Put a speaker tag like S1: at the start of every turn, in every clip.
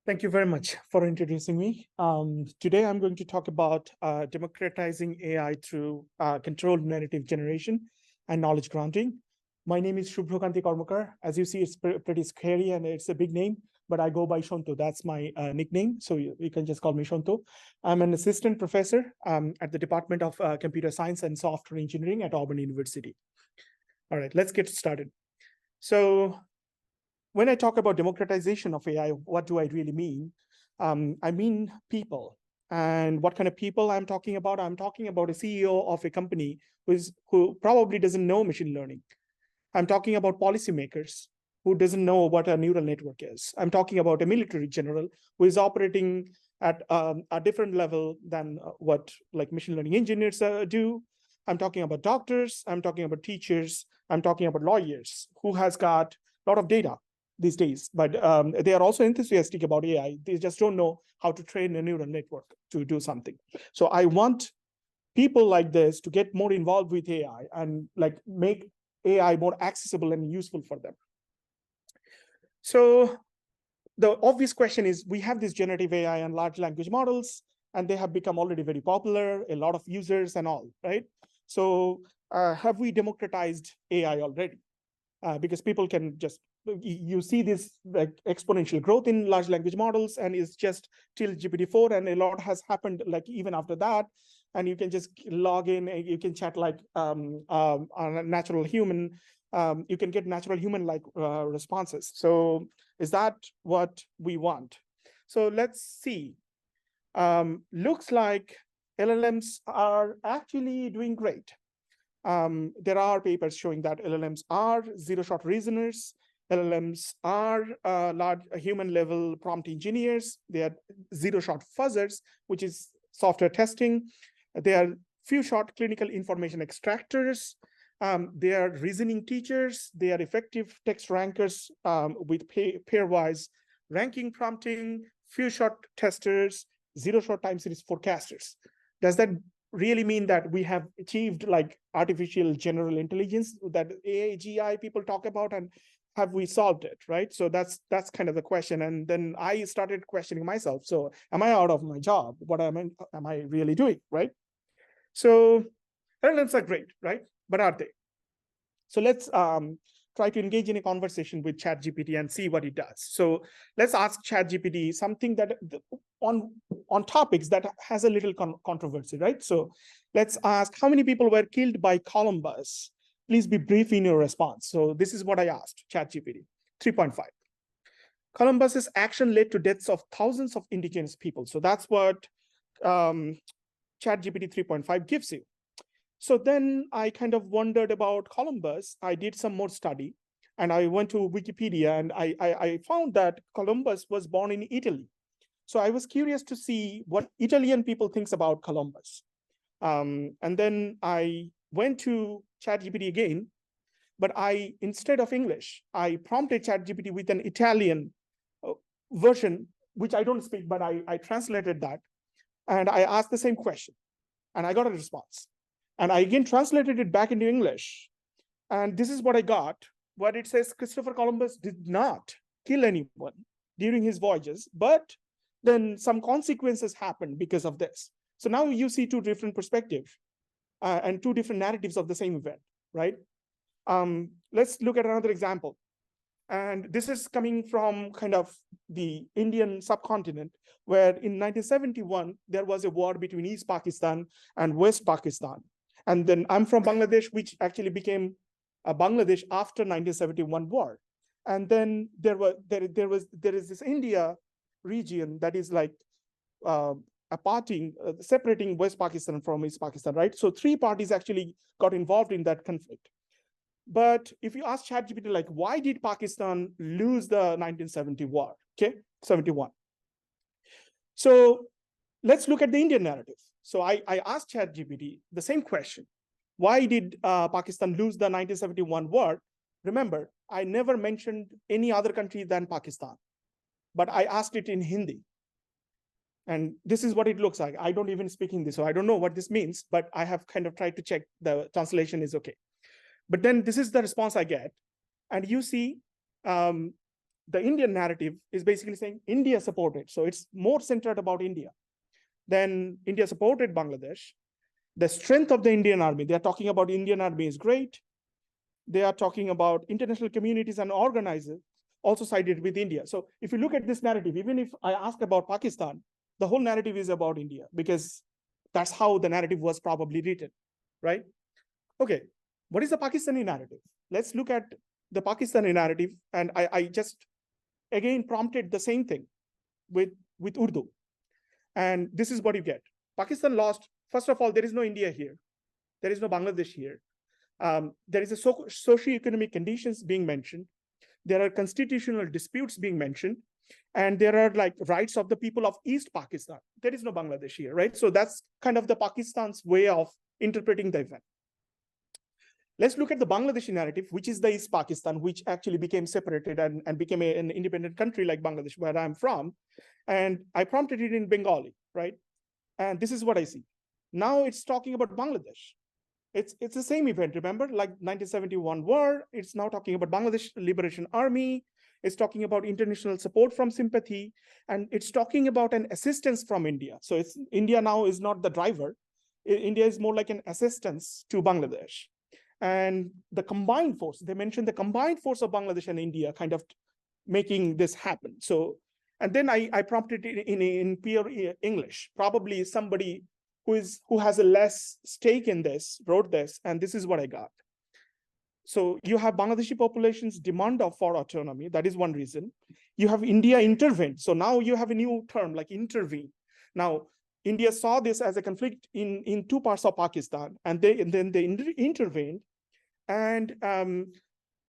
S1: Thank you very much for introducing me. Today, I'm going to talk about democratizing AI through controlled narrative generation and knowledge granting. My name is Shubhrokanti Karmaker. As you see, it's pretty scary and it's a big name, but I go by Shonto. That's my nickname, so you can just call me Shonto. I'm an assistant professor at the Department of Computer Science and Software Engineering at Auburn University. All right, let's get started. So when I talk about democratization of AI, what do I really mean? I mean people. And what kind of people I'm talking about? I'm talking about a CEO of a company who probably doesn't know machine learning. I'm talking about policymakers who doesn't know what a neural network is. I'm talking about a military general who is operating at a different level than what like machine learning engineers do. I'm talking about doctors. I'm talking about teachers. I'm talking about lawyers who has got a lot of data these days, but they are also enthusiastic about AI. They just don't know how to train a neural network to do something. So I want people like this to get more involved with AI and like make AI more accessible and useful for them. So the obvious question is, we have this generative AI and large language models, and they have become already very popular, a lot of users and all, right? So have we democratized AI already? Because people can just, you see this like exponential growth in large language models, and it's just till GPT-4, and a lot has happened like even after that. And you can just log in, and you can chat like on a natural human. You can get natural human-like responses. So is that what we want? So let's see. Looks like LLMs are actually doing great. There are papers showing that LLMs are zero-shot reasoners. LLMs are large human-level prompt engineers. They are zero-shot fuzzers, which is software testing. They are few-shot clinical information extractors. They are reasoning teachers. They are effective text rankers with pairwise ranking prompting, few-shot testers, zero-shot time series forecasters. Does that really mean that we have achieved like artificial general intelligence that AGI people talk about, and have we solved it, right? So that's kind of the question. And then I started questioning myself. So am I out of my job? What am I really doing, right? So LLMs are great, right? But are they? So let's try to engage in a conversation with ChatGPT and see what it does. So let's ask ChatGPT something that on topics that has a little controversy, right? So let's ask, how many people were killed by Columbus? Please be brief in your response. So this is what I asked ChatGPT, 3.5. Columbus's action led to deaths of thousands of indigenous people. So that's what ChatGPT 3.5 gives you. So then I kind of wondered about Columbus. I did some more study, and I went to Wikipedia, and I found that Columbus was born in Italy. So I was curious to see what Italian people thinks about Columbus. And then I went to ChatGPT again, but instead of English, I prompted ChatGPT with an Italian version, which I don't speak, but I translated that. And I asked the same question, and I got a response. And I again translated it back into English. And this is what I got. What it says, Christopher Columbus did not kill anyone during his voyages, but then some consequences happened because of this. So now you see two different perspectives and two different narratives of the same event, right? Let's look at another example. And this is coming from kind of the Indian subcontinent, where in 1971, there was a war between East Pakistan and West Pakistan. And then I'm from Bangladesh, which actually became Bangladesh after 1971 war. And then there is this India region that is like separating West Pakistan from East Pakistan, right? So three parties actually got involved in that conflict. But if you ask ChatGPT, like, why did Pakistan lose the 1970 war? Okay, 71. So let's look at the Indian narrative. So I asked ChatGPT the same question. Why did Pakistan lose the 1971 war? Remember, I never mentioned any other country than Pakistan, but I asked it in Hindi. And this is what it looks like. I don't even speak Hindi, so I don't know what this means, but I have kind of tried to check the translation is okay. But then this is the response I get. And you see the Indian narrative is basically saying India supported. So it's more centered about India. Then India supported Bangladesh. The strength of the Indian army, they're talking about Indian army is great. They are talking about international communities and organizers also sided with India. So if you look at this narrative, even if I ask about Pakistan, the whole narrative is about India because that's how the narrative was probably written, right? Okay, what is the Pakistani narrative? Let's look at the Pakistani narrative. And I just, again, prompted the same thing with Urdu. And this is what you get. Pakistan lost, first of all, there is no India here. There is no Bangladesh here. There is a socio-economic conditions being mentioned. There are constitutional disputes being mentioned. And there are like rights of the people of East Pakistan. There is no Bangladesh here, right? So that's kind of the Pakistan's way of interpreting the event. Let's look at the Bangladeshi narrative, which is the East Pakistan, which actually became separated and became an independent country like Bangladesh, where I'm from. And I prompted it in Bengali, right? And this is what I see. Now it's talking about Bangladesh. It's the same event, remember, like 1971 war. It's now talking about Bangladesh Liberation Army. It's talking about international support from sympathy. And it's talking about an assistance from India. So it's India now is not the driver. India is more like an assistance to Bangladesh. And the combined force, they mentioned the combined force of Bangladesh and India kind of making this happen. So, and then I prompted it in pure English. Probably somebody who has a less stake in this wrote this, and this is what I got. So you have Bangladeshi population's demand for autonomy. That is one reason. You have India intervened. So now you have a new term like intervene. Now, India saw this as a conflict in two parts of Pakistan, and then they intervened. And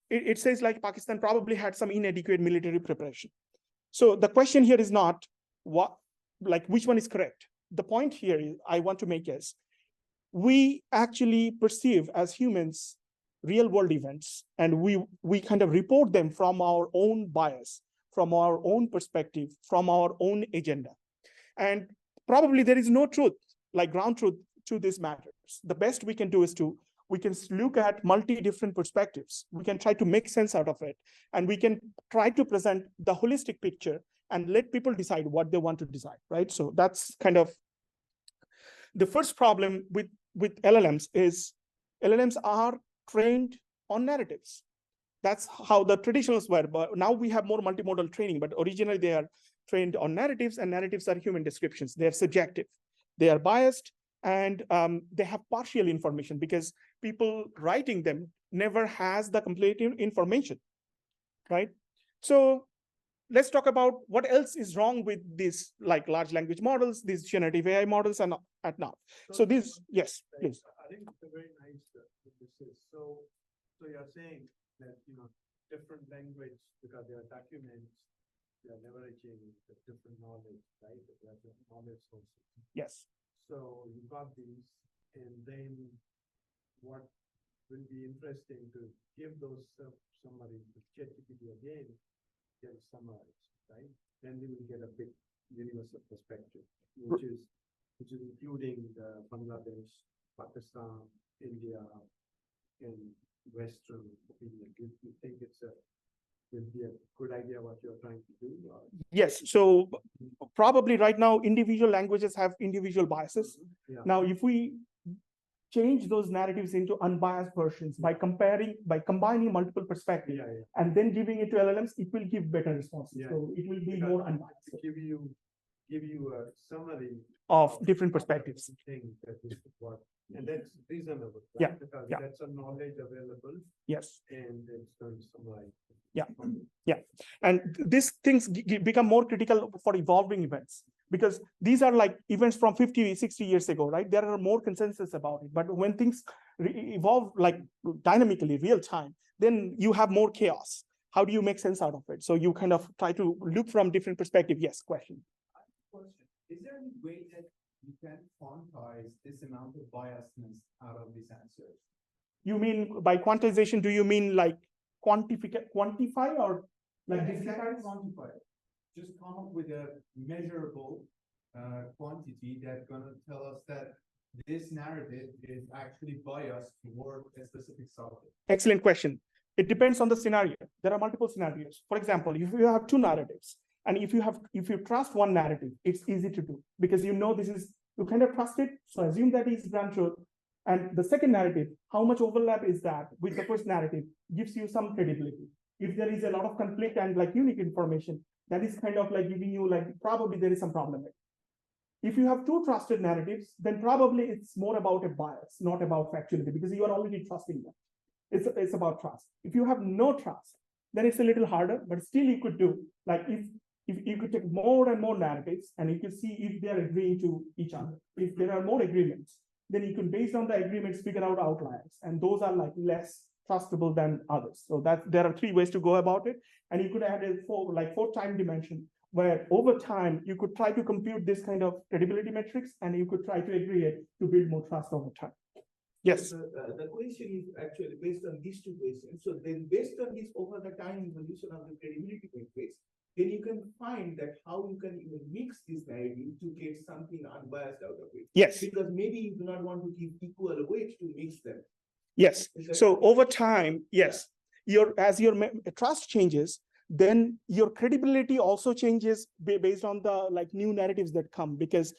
S1: it says like Pakistan probably had some inadequate military preparation. So the question here is not which one is correct. The point here I want to make is we actually perceive as humans real world events, and we kind of report them from our own bias, from our own perspective, from our own agenda. And probably there is no truth, like ground truth to these matters. The best we can do is we can look at multi-different perspectives. We can try to make sense out of it. And we can try to present the holistic picture and let people decide what they want to decide, right? So that's kind of the first problem with LLMs is LLMs are trained on narratives. That's how the traditionals were. But now we have more multimodal training, but originally they are trained on narratives, and narratives are human descriptions. They're subjective. They are biased, and they have partial information because people writing them never has the complete information, right? So let's talk about what else is wrong with these like large language models, these generative AI models, and at now. So this, yes, please.
S2: I think it's a very nice this is. So you're saying that different language, because there are documents, they are leveraging the different knowledge, right? There are knowledge sources.
S1: Yes.
S2: So you got these, and then what will be interesting to give those somebody to ChatGPT again, get summarized, right? Then we will get a big universal perspective, which is including the Bangladesh, Pakistan, India, and Western opinion. Do you think will be a good idea what you're trying to do? Or?
S1: Yes. So probably right now, individual languages have individual biases. Yeah. Now, if we change those narratives into unbiased versions by combining multiple perspectives and then giving it to LLMs, it will give better responses. So it will be more unbiased.
S2: Give you a summary
S1: of different perspectives.
S2: And that's reasonable, right?
S1: Yeah.
S2: Because
S1: yeah.
S2: that's a knowledge available.
S1: Yes.
S2: And it's going to summarize.
S1: Yeah. Yeah. And these things become more critical for evolving events, because these are like events from 50, 60 years ago, right? There are more consensus about it. But when things evolve like dynamically, real time, then you have more chaos. How do you make sense out of it? So you kind of try to look from different perspectives. Yes, question.
S3: Is there any way that you can quantize this amount of biasness out of these answers?
S1: You mean by quantization, do you mean like quantify or like
S3: exactly quantify? Just come up with a measurable quantity that's going to tell us that this narrative is actually biased toward a specific subject.
S1: Excellent question. It depends on the scenario. There are multiple scenarios. For example, if you have two narratives, and if you trust one narrative, it's easy to do because you know you kind of trust it. So assume that is grand truth. And the second narrative, how much overlap is that with the first narrative, gives you some credibility. If there is a lot of conflict and like unique information, that is kind of like giving you like probably there is some problem. If you have two trusted narratives, then probably it's more about a bias, not about factuality, because you are already trusting them. It's about trust. If you have no trust, then it's a little harder, but still you could do like if you could take more and more narratives and you could see if they're agreeing to each other. If there are more agreements, then you can, based on the agreements, figure out outliers, and those are like less trustable than others. So that there are three ways to go about it, and you could add a four time dimension where over time you could try to compute this kind of credibility metrics, and you could try to agree it to build more trust over time. Yes.
S4: The question is actually based on these two questions. So then based on this over the time evolution of the credibility metrics, then you can find that how you can even mix this narrative to get something unbiased out of it.
S1: Yes.
S4: Because maybe you do not want to give equal weight to mix them.
S1: Yes. So over time, yes, as your trust changes, then your credibility also changes based on the like new narratives that come, because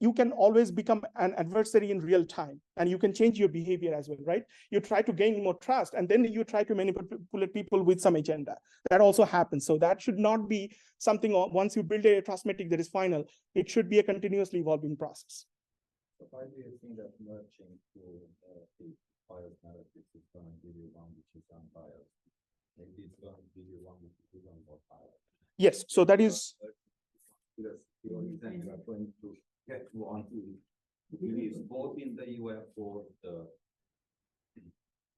S1: you can always become an adversary in real time, and you can change your behavior as well, right? You try to gain more trust, and then you try to manipulate people with some agenda. That also happens. So that should not be something once you build a trust metric that is final. It should be a continuously evolving process.
S5: So why do you think that merging to the biased narratives is going to give you one which is unbiased? Maybe it's going to give you one which is even more biased.
S1: Yes, so that is.
S5: Because you are going to get one who believes both in the UFO.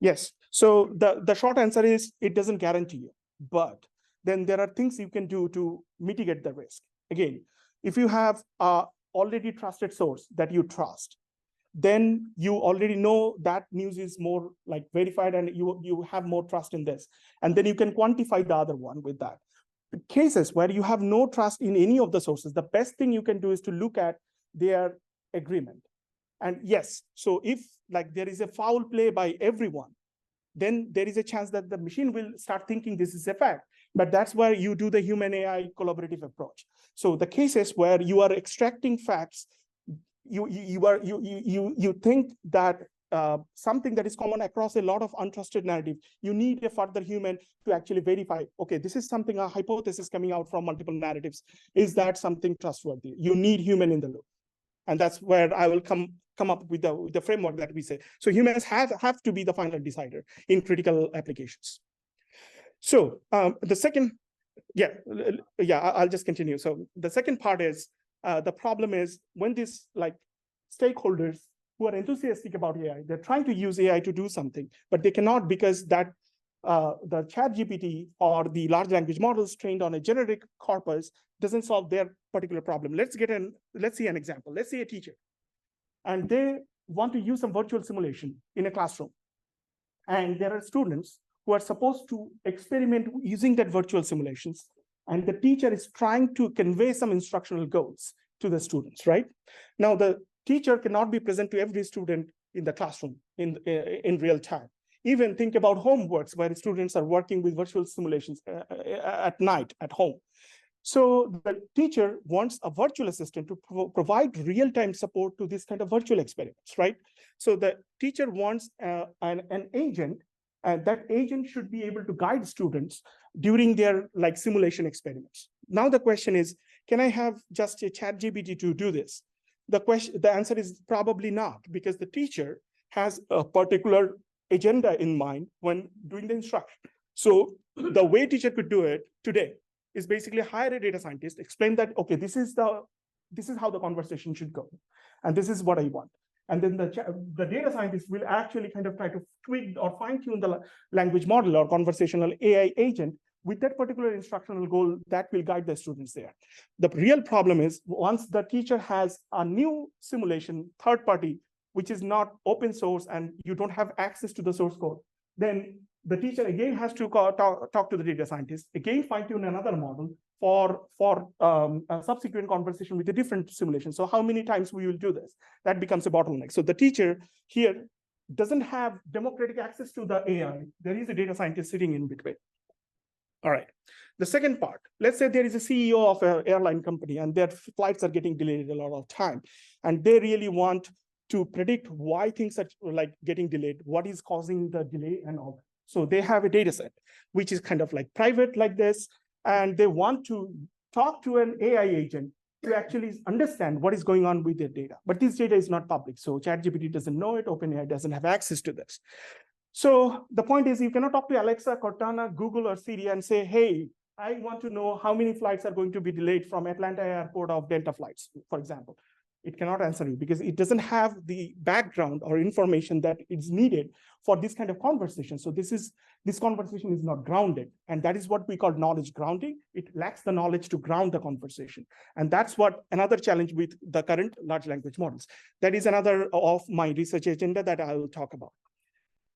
S1: Yes, so the short answer is it doesn't guarantee you, but then there are things you can do to mitigate the risk. Again, if you have a already trusted source that you trust, then you already know that news is more like verified, and you have more trust in this, and then you can quantify the other one with that. Cases where you have no trust in any of the sources, the best thing you can do is to look at their agreement. And yes, so if like there is a foul play by everyone, then there is a chance that the machine will start thinking this is a fact. But that's where you do the human AI collaborative approach. So the cases where you are extracting facts, you think that something that is common across a lot of untrusted narrative, you need a further human to actually verify, okay, this is something, a hypothesis coming out from multiple narratives. Is that something trustworthy? You need human in the loop. And that's where I will come up with the framework that we say. So humans have to be the final decider in critical applications. So the second, I'll just continue. So the second part is, the problem is when these like stakeholders who are enthusiastic about AI, they're trying to use AI to do something, but they cannot because that the ChatGPT or the large language models trained on a generic corpus doesn't solve their particular problem. Let's see an example. Let's say a teacher, and they want to use some virtual simulation in a classroom. And there are students who are supposed to experiment using that virtual simulations, and the teacher is trying to convey some instructional goals to the students, right? Now, the teacher cannot be present to every student in the classroom in real time. Even think about homeworks where students are working with virtual simulations at night at home. So the teacher wants a virtual assistant to provide real-time support to this kind of virtual experiments, right? So the teacher wants an agent, and that agent should be able to guide students during their like simulation experiments. Now the question is, can I have just a ChatGPT to do this? The answer is probably not, because the teacher has a particular agenda in mind when doing the instruction. So the way teacher could do it today is basically hire a data scientist, explain that, okay, this is how the conversation should go, and this is what I want. And then the data scientist will actually kind of try to tweak or fine tune the language model or conversational AI agent with that particular instructional goal that will guide the students there. The real problem is once the teacher has a new simulation, third party, which is not open source and you don't have access to the source code, then the teacher again has to talk to the data scientist, again fine tune another model for a subsequent conversation with a different simulation. So how many times we will do this? That becomes a bottleneck. So the teacher here doesn't have democratic access to the AI, there is a data scientist sitting in between. All right. The second part, let's say there is a CEO of an airline company and their flights are getting delayed a lot of time. And they really want to predict why things are like getting delayed, what is causing the delay and all that. So they have a data set, which is kind of like private like this. And they want to talk to an AI agent to actually understand what is going on with their data. But this data is not public. So ChatGPT doesn't know it, OpenAI doesn't have access to this. So the point is, you cannot talk to Alexa, Cortana, Google, or Siri and say, hey, I want to know how many flights are going to be delayed from Atlanta Airport of Delta flights, for example. It cannot answer you because it doesn't have the background or information that is needed for this kind of conversation. So this conversation is not grounded. And that is what we call knowledge grounding. It lacks the knowledge to ground the conversation. And that's what another challenge with the current large language models. That is another of my research agenda that I will talk about.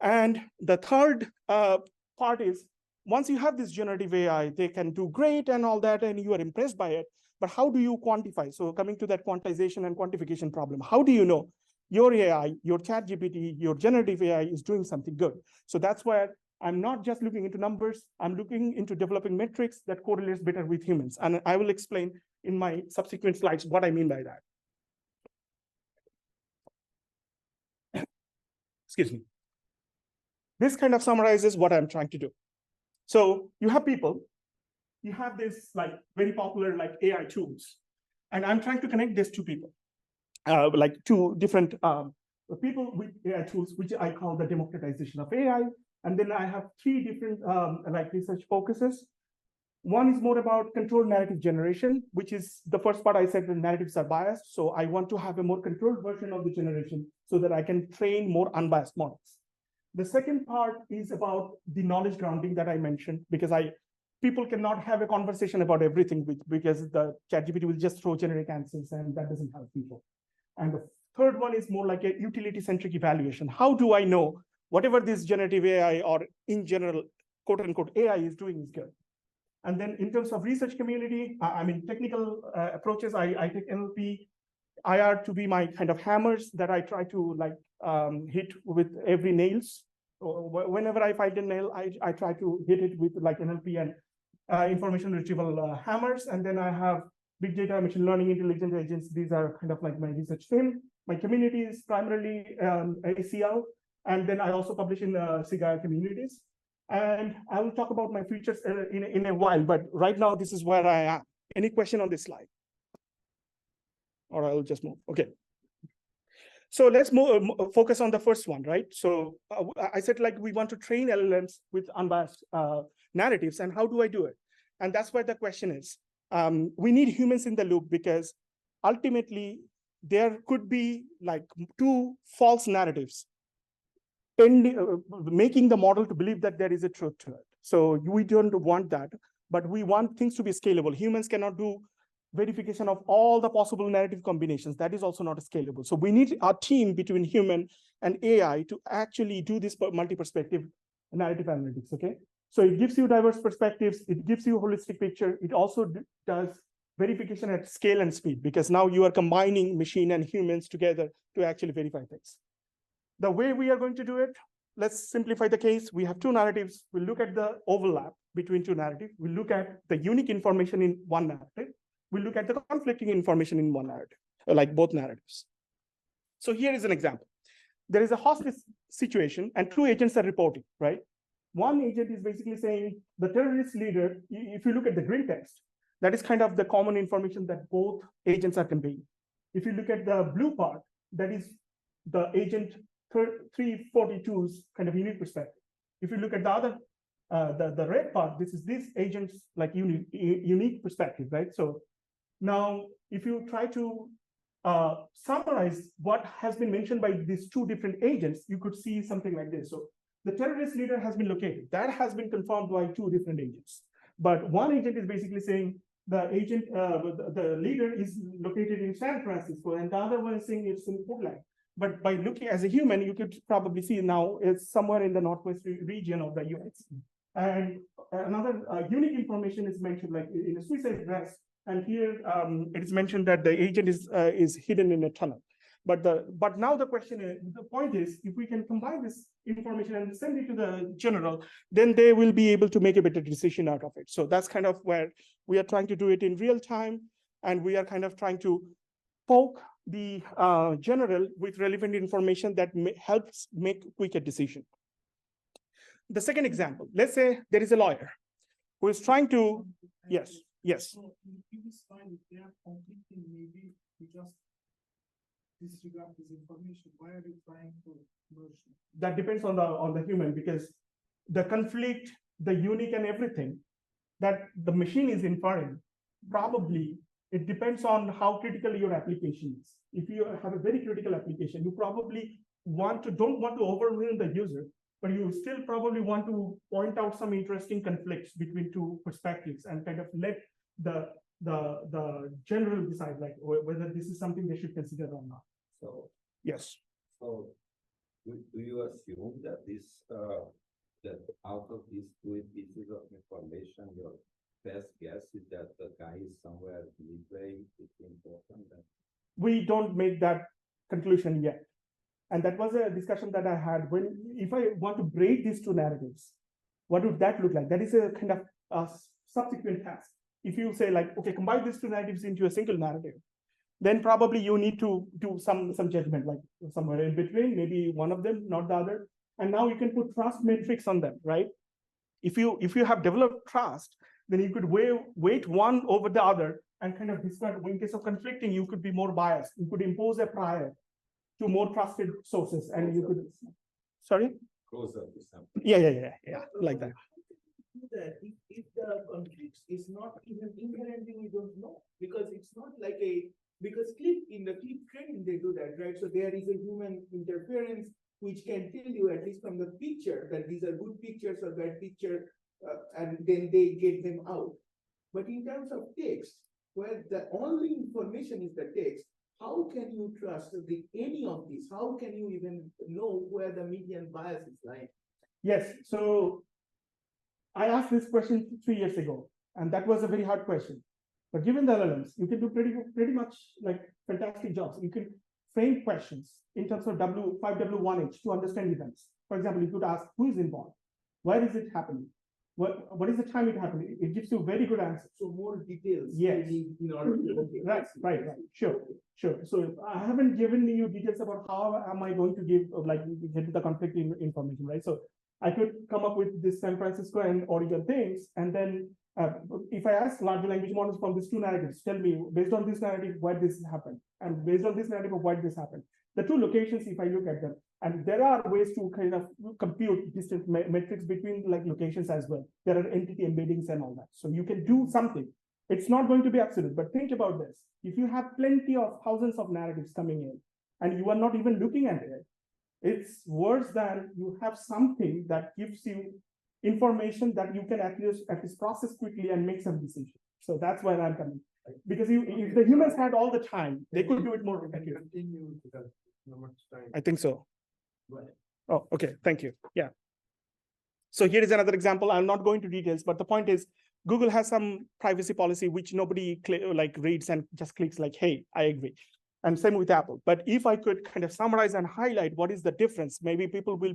S1: And the third part is, once you have this generative AI, they can do great and all that, and you are impressed by it, but how do you quantify? So coming to that quantization and quantification problem, how do you know your AI, your ChatGPT, your generative AI is doing something good? So that's why I'm not just looking into numbers, I'm looking into developing metrics that correlates better with humans. And I will explain in my subsequent slides what I mean by that. Excuse me. This kind of summarizes what I'm trying to do. So you have people, you have this like very popular like AI tools, and I'm trying to connect these two people, like two different people with AI tools, which I call the democratization of AI. And then I have three different like research focuses. One is more about controlled narrative generation, which is the first part I said the narratives are biased. So I want to have a more controlled version of the generation so that I can train more unbiased models. The second part is about the knowledge grounding that I mentioned, because people cannot have a conversation about everything because the ChatGPT will just throw generic answers and that doesn't help people. And the third one is more like a utility-centric evaluation. How do I know whatever this generative AI or in general, quote unquote, AI is doing is good? And then in terms of research community, I mean, technical approaches, I take NLP, IR to be my kind of hammers that I try to like hit with every nails. Whenever I find a nail, I try to hit it with like NLP and information retrieval hammers. And then I have big data, machine learning, intelligent agents. These are kind of like my research team. My community is primarily ACL. And then I also publish in SIGA communities. And I will talk about my futures in a while, but right now this is where I am. Any question on this slide? Or I'll just move. Okay. So let's focus on the first one, right? So I said like we want to train LLMs with unbiased narratives, and how do I do it? And that's why the question is, we need humans in the loop because ultimately there could be like two false narratives making the model to believe that there is a truth to it. So we don't want that, but we want things to be scalable. Humans cannot do verification of all the possible narrative combinations. That is also not scalable. So we need a team between human and AI to actually do this multi-perspective narrative analytics, okay? So it gives you diverse perspectives. It gives you a holistic picture. It also does verification at scale and speed, because now you are combining machine and humans together to actually verify things. The way we are going to do it, let's simplify the case. We have two narratives. We'll look at the overlap between two narratives. We'll look at the unique information in one narrative. We'll look at the conflicting information in one narrative, like both narratives. So here is an example. There is a hostage situation and two agents are reporting, right? One agent is basically saying the terrorist leader, if you look at the green text, that is kind of the common information that both agents are conveying. If you look at the blue part, that is the agent 342's kind of unique perspective. If you look at the other, the red part, this is this agent's like unique perspective, right? So now, if you try to summarize what has been mentioned by these two different agents, you could see something like this. So the terrorist leader has been located. That has been confirmed by two different agents. But one agent is basically saying the agent, the leader is located in San Francisco, and the other one is saying it's in Portland. But by looking as a human, you could probably see now it's somewhere in the northwest region of the US. And another unique information is mentioned, like in a suicide dress. And here it is mentioned that the agent is hidden in a tunnel. But now the point is, if we can combine this information and send it to the general, then they will be able to make a better decision out of it. So that's kind of where we are trying to do it in real time, and we are kind of trying to poke the general with relevant information that helps make quicker decision. The second example, let's say there is a lawyer who is trying to, yes.
S4: So in this file, if they are conflicting, maybe we just disregard this information. Why are you trying to merge?
S1: That depends on the human, because the conflict, the unique and everything that the machine is inferring, probably it depends on how critical your application is. If you have a very critical application, you probably don't want to overwhelm the user, but you still probably want to point out some interesting conflicts between two perspectives and kind of let the general decide like whether this is something they should consider or not.
S5: So,
S1: Yes.
S5: so do you assume that that out of these two pieces of information, your best guess is that the guy is somewhere midway between both of them?
S1: We don't make that conclusion yet. And that was a discussion that I had if I want to break these two narratives, what would that look like? That is a kind of a subsequent task. If you say like, okay, combine these two narratives into a single narrative, then probably you need to do some judgment, like somewhere in between, maybe one of them, not the other. And now you can put trust metrics on them, right? If you have developed trust, then you could weight one over the other and kind of discard. In case of conflicting, you could be more biased. You could impose a prior to more trusted sources, and you could. Sorry.
S5: Closer to something.
S1: Yeah, like that.
S4: That if the conflict is not even inherently, we don't know, because it's not like because in the clip training they do that, right? So there is a human interference which can tell you, at least from the picture, that these are good pictures or bad picture, and then they get them out. But in terms of text, where the only information is the text, how can you trust any of these? How can you even know where the median bias is lying?
S1: Yes, so I asked this question 3 years ago, and that was a very hard question. But given the LLMs, you can do pretty much like fantastic jobs. You can frame questions in terms of 5W1H to understand events. For example, you could ask who is involved, where is it happening, what is the time it happened? It gives you very good answers.
S4: So more details.
S1: Yes.
S4: In order to
S1: Right. Sure. So I haven't given you details about how am I going to get the conflict information, right? So I could come up with this San Francisco and Oregon things, and then if I ask large language models from these two narratives, tell me based on this narrative why this happened, and based on this narrative why this happened. The two locations, if I look at them, and there are ways to kind of compute distant metrics between like locations as well. There are entity embeddings and all that. So you can do something. It's not going to be absolute, but think about this. If you have plenty of thousands of narratives coming in, and you are not even looking at it, it's worse than you have something that gives you information that you can at least process quickly and make some decisions. So that's where I'm coming. Because if the humans had all the time, they could do it more effectively.
S2: Continue because no much time.
S1: I think so.
S2: Go ahead.
S1: Oh, okay. Thank you. Yeah. So here is another example. I'm not going to details, but the point is Google has some privacy policy which nobody reads and just clicks like, hey, I agree. And same with Apple. But if I could kind of summarize and highlight what is the difference, maybe people will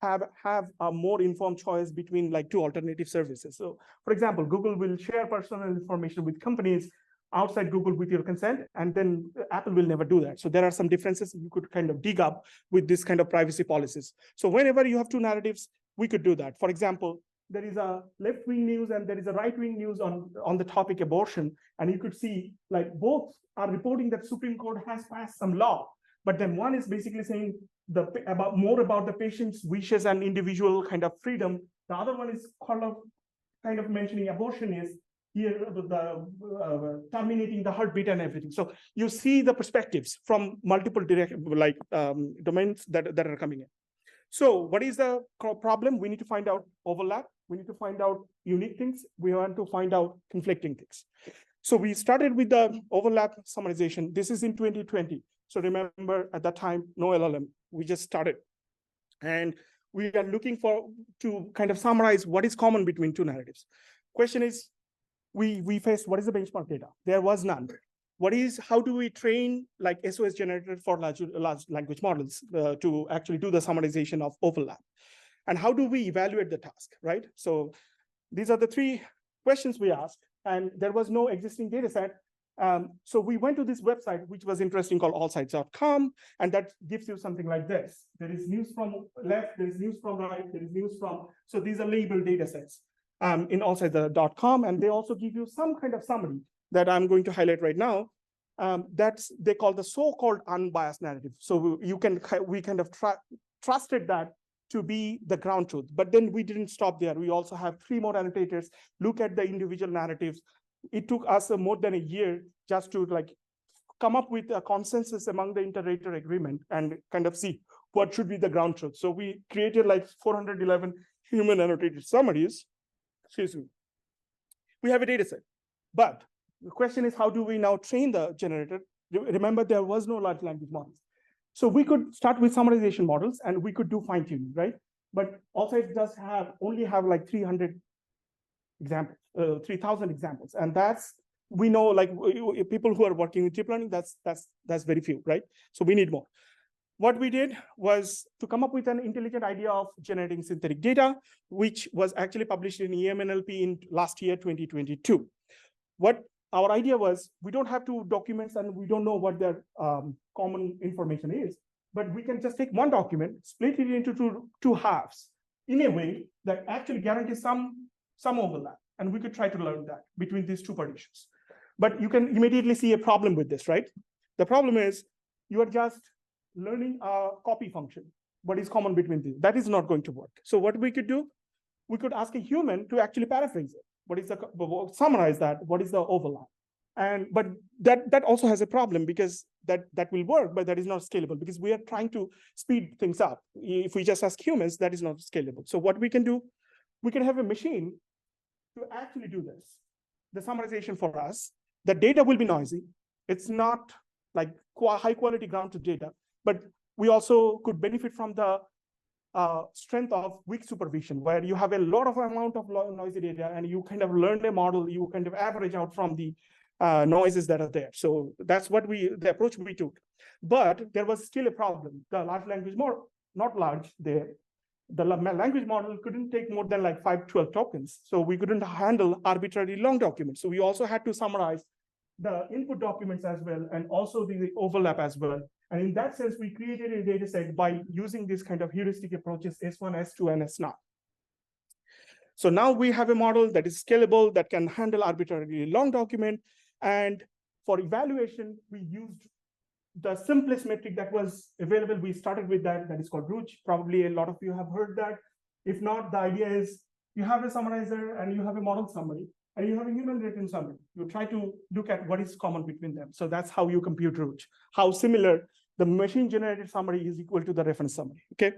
S1: have a more informed choice between like two alternative services. So for example, Google will share personal information with companies outside Google with your consent, and then Apple will never do that. So there are some differences you could kind of dig up with this kind of privacy policies. So whenever you have two narratives, we could do that. For example, there is a left-wing news and there is a right-wing news on the topic abortion, and you could see like both are reporting that Supreme Court has passed some law, but then one is basically saying more about the patient's wishes and individual kind of freedom. The other one is kind of mentioning abortion is here terminating the heartbeat and everything. So you see the perspectives from multiple domains that are coming in. So what is the problem? We need to find out overlap. We need to find out unique things. We want to find out conflicting things. So we started with the overlap summarization. This is in 2020. So remember at that time, no LLM, we just started. And we are looking to kind of summarize what is common between two narratives. Question is, we faced what is the benchmark data? There was none. how do we train like SOS generator for large language models to actually do the summarization of overlap? And how do we evaluate the task, right? So these are the three questions we asked, and there was no existing data set. So we went to this website, which was interesting, called allsites.com, and that gives you something like this. There is news from left, there is news from right, there is news from, so these are labeled data sets in allsites.com, and they also give you some kind of summary that I'm going to highlight right now. That's they call the so-called unbiased narrative. So we kind of trusted that to be the ground truth. But then we didn't stop there. We also have 3 more annotators look at the individual narratives. It took us more than a year just to like come up with a consensus among the inter-rater agreement and kind of see what should be the ground truth. So we created like 411 human annotated summaries. Excuse me. We have a data set, but the question is, how do we now train the generator? Remember, there was no large language models. So we could start with summarization models and we could do fine tuning, right? But also it does only have like 300 examples, 3,000 examples. And that's, we know like people who are working with deep learning, that's very few, right? So we need more. What we did was to come up with an intelligent idea of generating synthetic data, which was actually published in EMNLP in last year, 2022. What our idea was, we don't have 2 documents and we don't know what their common information is, but we can just take one document, split it into two halves in a way that actually guarantees some overlap. And we could try to learn that between these 2 partitions. But you can immediately see a problem with this, right? The problem is you are just learning a copy function. What is common between these? That is not going to work. So what we could do, we could ask a human to actually paraphrase it. What is summarize that? What is the overlap? But that also has a problem, because that will work, but that is not scalable, because we are trying to speed things up. If we just ask humans, that is not scalable. So what we can do, we can have a machine to actually do this, the summarization for us. The data will be noisy. It's not like high quality ground truth data, but we also could benefit from the strength of weak supervision, where you have a lot of amount of noisy data and you kind of learn a model, you kind of average out from the noises that are there. So that's what the approach we took. But there was still a problem. The large language model, not large there, the language model couldn't take more than like 512 tokens. So we couldn't handle arbitrarily long documents. So we also had to summarize the input documents as well, and also the overlap as well. And in that sense, we created a data set by using this kind of heuristic approaches, S1, S2, and S0. So now we have a model that is scalable, that can handle arbitrarily long document. And for evaluation, we used the simplest metric that was available. We started with that is called Rouge. Probably a lot of you have heard that. If not, the idea is you have a summarizer and you have a model summary, and you have a human written summary. You try to look at what is common between them. So that's how you compute Rouge, how similar the machine generated summary is equal to the reference summary, okay?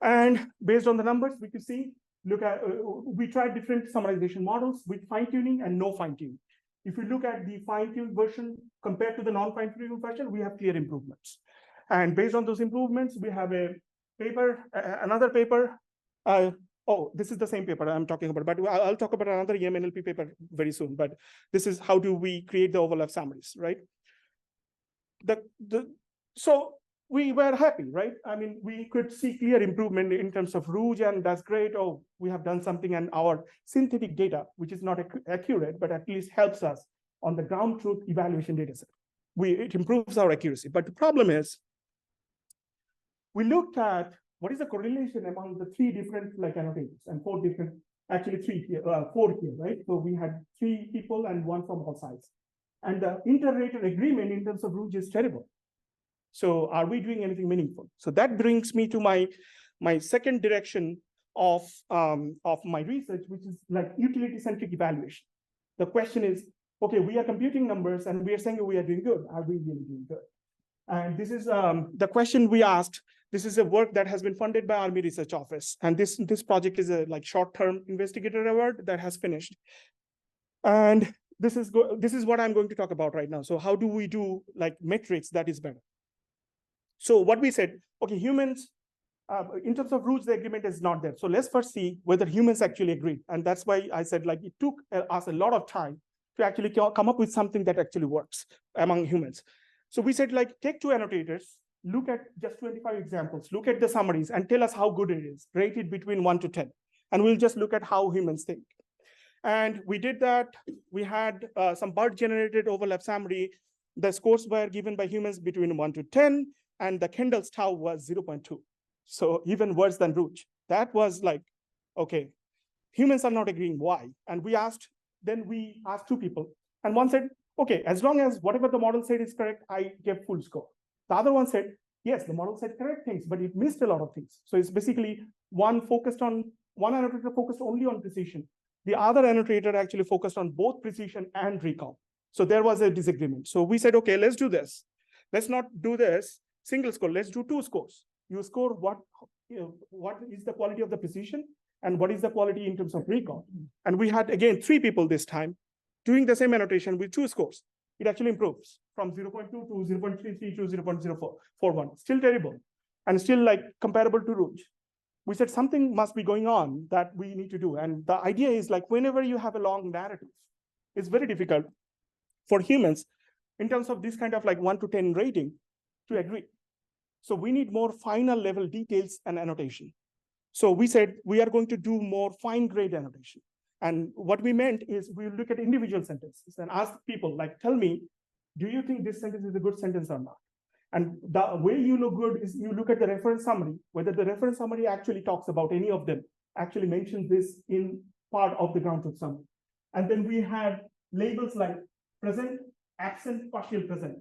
S1: And based on the numbers, we could see, we tried different summarization models with fine tuning and no fine tuning. If you look at the fine-tuned version compared to the non-fine-tuned version, we have clear improvements. And based on those improvements, we have a paper, another paper. Oh, this is the same paper I'm talking about, but I'll talk about another EMNLP paper very soon. But this is how do we create the overlap summaries, right? So we were happy, right? I mean, we could see clear improvement in terms of Rouge, and that's great. Oh, we have done something, and our synthetic data, which is not accurate, but at least helps us on the ground truth evaluation data set. It improves our accuracy. But the problem is, we looked at what is the correlation among the 3 different like annotators and 4 different, actually 3 here, 4 here, right? So we had 3 people and 1 from all sides. And the inter-rater agreement in terms of Rouge is terrible. So are we doing anything meaningful? So that brings me to my second direction of my research, which is like utility-centric evaluation. The question is, okay, we are computing numbers and we are saying we are doing good. Are we really doing good? And this is the question we asked. This is a work that has been funded by Army Research Office. And this project is a like short-term investigator award that has finished. And this is what I'm going to talk about right now. So how do we do like metrics that is better? So what we said, okay, humans, in terms of Rouge, the agreement is not there. So let's first see whether humans actually agree. And that's why I said like it took us a lot of time to actually come up with something that actually works among humans. So we said, like, take 2 annotators, look at just 25 examples, look at the summaries, and tell us how good it is. Rate it between 1 to 10. And we'll just look at how humans think. And we did that. We had some BERT-generated overlap summary. The scores were given by humans between 1 to 10, and the Kendall's tau was 0.2. So even worse than Rouge. That was like, okay, humans are not agreeing, why? And we asked 2 people. And one said, okay, as long as whatever the model said is correct, I give full score. The other one said, yes, the model said correct things, but it missed a lot of things. So it's basically one annotator focused only on precision. The other annotator actually focused on both precision and recall. So there was a disagreement. So we said, okay, let's do this. Let's not do this single score. Let's do 2 scores. You score what is the quality of the precision and what is the quality in terms of recall. And we had, again, 3 people this time doing the same annotation with 2 scores. It actually improves from 0.2 to 0.33 to 0.041. Still terrible and still like comparable to Rouge. We said something must be going on that we need to do. And the idea is, like, whenever you have a long narrative, it's very difficult for humans in terms of this kind of like 1 to 10 rating to agree. So we need more final level details and annotation. So we said we are going to do more fine grade annotation. And what we meant is we look at individual sentences and ask people, like, tell me, do you think this sentence is a good sentence or not? And the way you look good is you look at the reference summary, whether the reference summary actually talks about any of them, actually mentions this in part of the ground truth summary. And then we had labels like present, absent, partial present.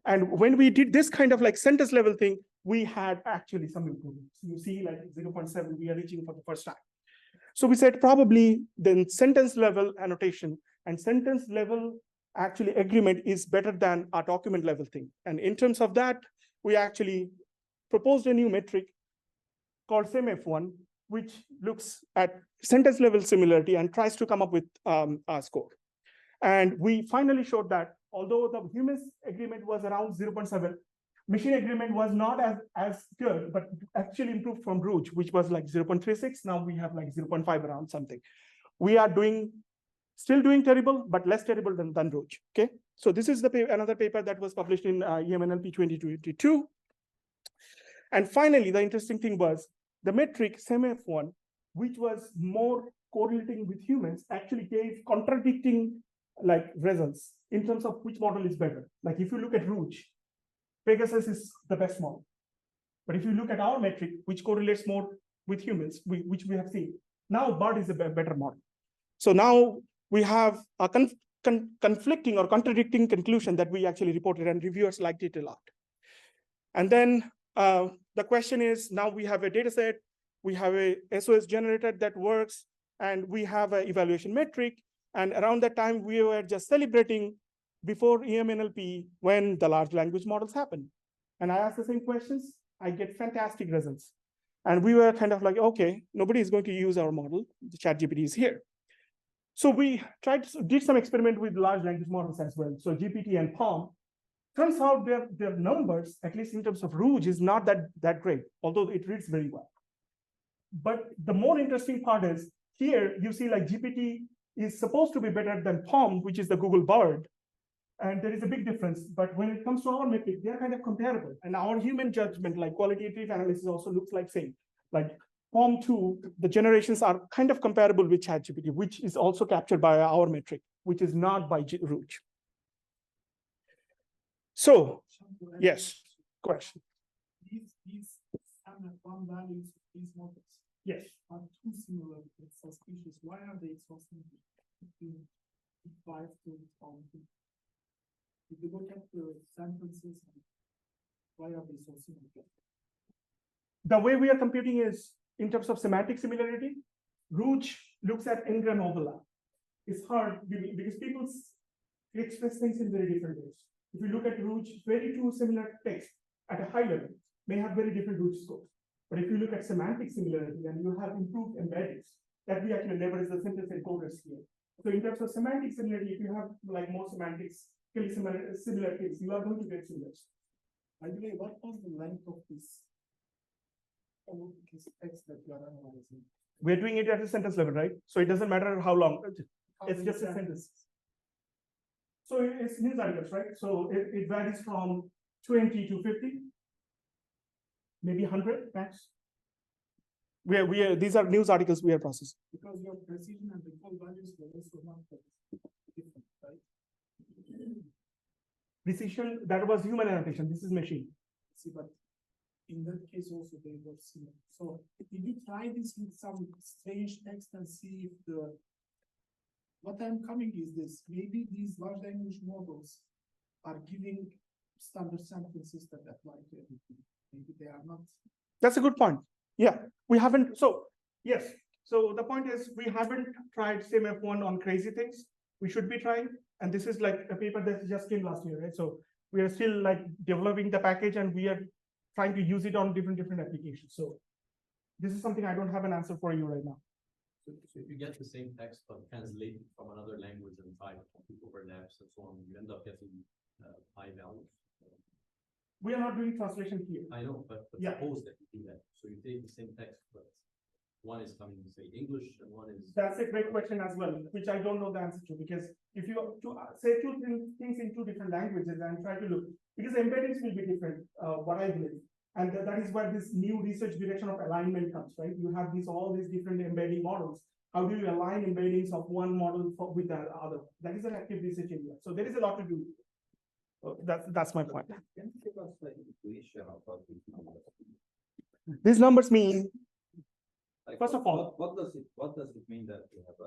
S1: And when we did this kind of like sentence level thing, we had actually some improvements. You see, like 0.7, we are reaching for the first time. So we said probably then sentence level annotation and sentence level actually agreement is better than our document level thing. And in terms of that, we actually proposed a new metric called SEMF1, which looks at sentence level similarity and tries to come up with a score. And we finally showed that although the human agreement was around 0.7, machine agreement was not as good, but actually improved from Rouge, which was like 0.36. Now we have like 0.5 around something. We are still doing terrible, but less terrible than Rouge, okay? So this is another paper that was published in EMNLP 2022. And finally, the interesting thing was the metric SEMF1, which was more correlating with humans, actually gave contradicting like results in terms of which model is better. Like if you look at Rouge, Pegasus is the best model. But if you look at our metric, which correlates more with humans, which we have seen, now BERT is a better model. So now we have a conflicting or contradicting conclusion that we actually reported, and reviewers liked it a lot. And then the question is, now we have a data set, we have a SOS generator that works, and we have an evaluation metric. And around that time, we were just celebrating before EMNLP when the large language models happen. And I asked the same questions, I get fantastic results. And we were kind of like, okay, nobody is going to use our model, the ChatGPT is here. So we did some experiment with large language models as well. So GPT and PaLM, turns out their numbers, at least in terms of Rouge, is not that great, although it reads very well. But the more interesting part is here, you see like GPT is supposed to be better than PaLM, which is the Google BERT. And there is a big difference. But when it comes to our metric, they're kind of comparable. And our human judgment, like qualitative analysis, also looks like same. Like PaLM2, the generations are kind of comparable with ChatGPT, which is also captured by our metric, which is not by Rouge. So, yes, question.
S6: These one values, these models,
S1: Yes.
S6: are too similar, it's suspicious. Why are they so similar between 5 to 12? If you look at the sentences, why are they so similar?
S1: The way we are computing is in terms of semantic similarity. Rouge looks at n-gram overlap. It's hard because people express things in very different ways. If you look at Rouge, very two similar texts at a high level may have very different Rouge scores. But if you look at semantic similarity and you have improved embeddings, that we actually leverage the sentence encoders here. So in terms of semantic similarity, if you have like more semantics, similar things, you are going to get similar.
S6: By the way, what was the length of this text that you are analyzing?
S1: We're doing it at a sentence level, right? So it doesn't matter how long. It's just a sentence. So it's news articles, right? So it varies from 20 to 50, maybe 100 max. These are news articles we are processing.
S6: Because your precision and recall values were also not different, right?
S1: Precision, that was human annotation. This is machine.
S6: See, but in that case also they were similar. So did you try this with some strange text and see if what I'm coming is this, maybe these large language models are giving standard sentences that apply to everything. Maybe they are not.
S1: That's a good point. Yeah, we haven't. So yes. So the point is we haven't tried SIMF1 on crazy things. We should be trying. And this is like a paper that just came last year, right? So we are still like developing the package and we are trying to use it on different applications. So this is something I don't have an answer for you right now.
S7: So if you get the same text but translated from another language and type overlaps and so on, you end up getting high values.
S1: We are not doing translation here.
S7: I know, but
S1: Yeah.
S7: suppose that you do that. So you take the same text, but one is coming to say English and one is.
S1: That's a great question as well, which I don't know the answer to, because if you say two things in two different languages and try to look, because embeddings will be different, what I believe. And that is where this new research direction of alignment comes, right? You have all these different embedding models. How do you align embeddings of one model with the other? That is an active research area. So there is a lot to do. That's my point.
S5: Can you give us the intuition of what these numbers mean?
S1: These numbers mean,
S5: Like,
S1: First of all-
S5: what does it mean that we have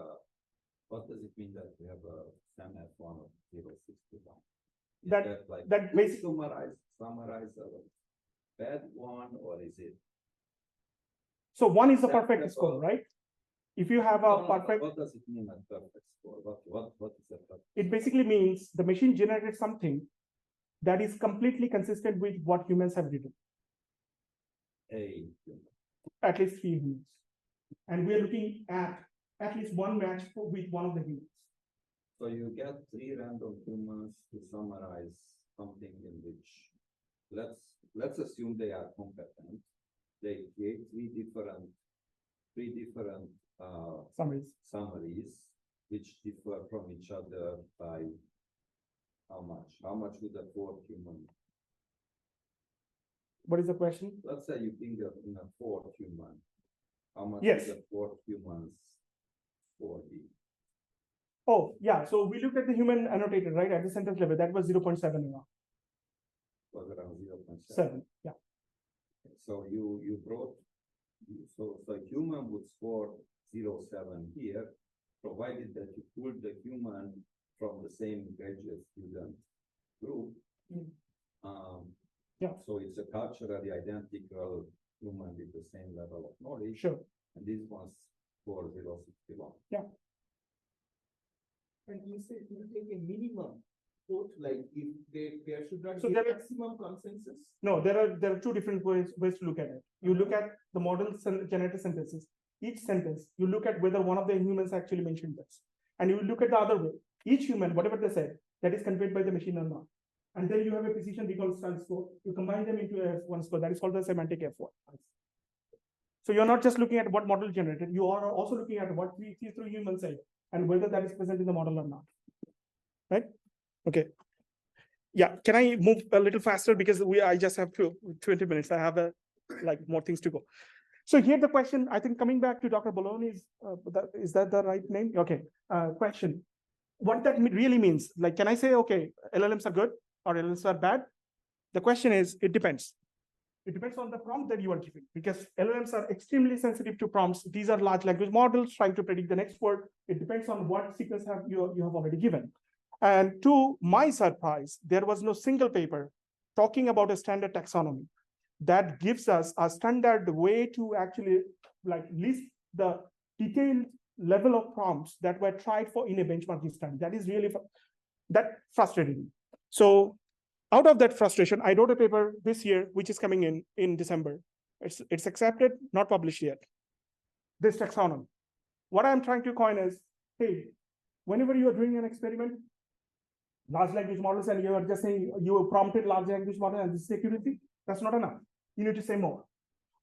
S5: a SAM-F1 of 0.61? Is
S1: That-
S5: like
S1: that basic-
S5: summarize a bad one, or is it?
S1: so one is the perfect
S5: Acceptable.
S1: score, right? If you have
S5: No,
S1: a
S5: no,
S1: perfect,
S5: what does it mean a perfect score? What is a perfect?
S1: it basically means the machine generated something that is completely consistent with what humans have written,
S5: A,
S1: at least 3 humans. And we are looking at least one match with one of the humans.
S5: so you get 3 random humans to summarize something in which, let's assume they are competent. They create three different summaries, which differ from each other by how much? How much would a 4th human?
S1: What is the question?
S5: Let's say you think of in a 4th human. How much
S1: Yes.
S5: would the 4th human's score be?
S1: Oh, yeah. So we looked at the human annotated, right? At the sentence level, that was 0.7 around.
S5: Was around 0.7.
S1: 7. Yeah.
S5: So you brought, so human would score 0.7 here, provided that you pulled the human from the same graduate student group.
S1: Yeah.
S5: So it's a culturally identical human with the same level of knowledge.
S1: Sure.
S5: And this one's score 0.61.
S4: And you say you take a minimum quote, like if there should not
S1: So
S4: be
S1: there are-
S4: maximum consensus.
S1: No, there are 2 different ways to look at it. You look at the model generated sentences. Each sentence, you look at whether one of the humans actually mentioned this. And you look at the other way. Each human, whatever they said, that is conveyed by the machine or not. And then you have a precision recall style score. You combine them into a F1 score. That is called the semantic F1. So you're not just looking at what model generated. You are also looking at what 3 humans said and whether that is present in the model or not. Right? Okay. Yeah. Can I move a little faster because I just have 20 minutes. I have more things to go. So here the question, I think coming back to Dr. Bologna is that the right name? Okay. Question. What that really means? Like, can I say, okay, LLMs are good or LLMs are bad? The question is, it depends. It depends on the prompt that you are giving, because LLMs are extremely sensitive to prompts. These are large language models trying to predict the next word. It depends on what sequence you have already given. And to my surprise, there was no single paper talking about a standard taxonomy that gives us a standard way to actually list the detailed level of prompts that were tried for in a benchmarking study. That is really that frustrated me. So out of that frustration, I wrote a paper this year, which is coming in December. It's accepted, not published yet. This taxonomy. What I'm trying to coin is, hey, whenever you are doing an experiment, large language models, and you are just saying you prompted large language model and this is accuracy, that's not enough. You need to say more.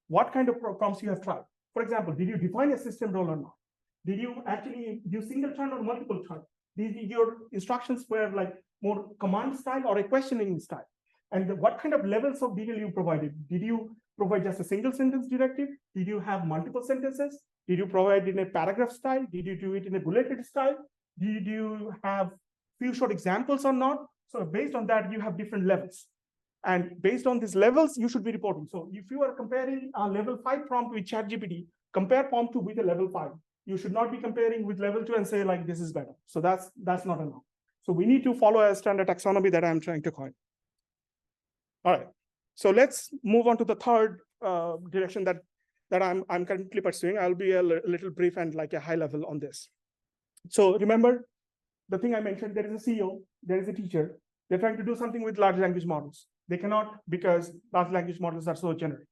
S1: What kind of prompts you have tried? For example, did you define a system role or not? Did you actually use single turn or multiple turn? Your instructions were like more command style or a questioning style. And what kind of levels of detail you provided? Did you provide just a single sentence directive? Did you have multiple sentences? Did you provide in a paragraph style? Did you do it in a bulleted style? Did you have few short examples or not? So based on that, you have different levels. And based on these levels, you should be reporting. So if you are comparing a level 5 prompt with ChatGPT, compare prompt 2 with a level 5. You should not be comparing with level 2 and say like, this is better. So that's not enough. So we need to follow a standard taxonomy that I'm trying to coin. All right. So let's move on to the third direction that I'm currently pursuing. I'll be a little brief and like a high level on this. So remember the thing I mentioned, there is a CEO, there is a teacher. They're trying to do something with large language models. They cannot because large language models are so generic.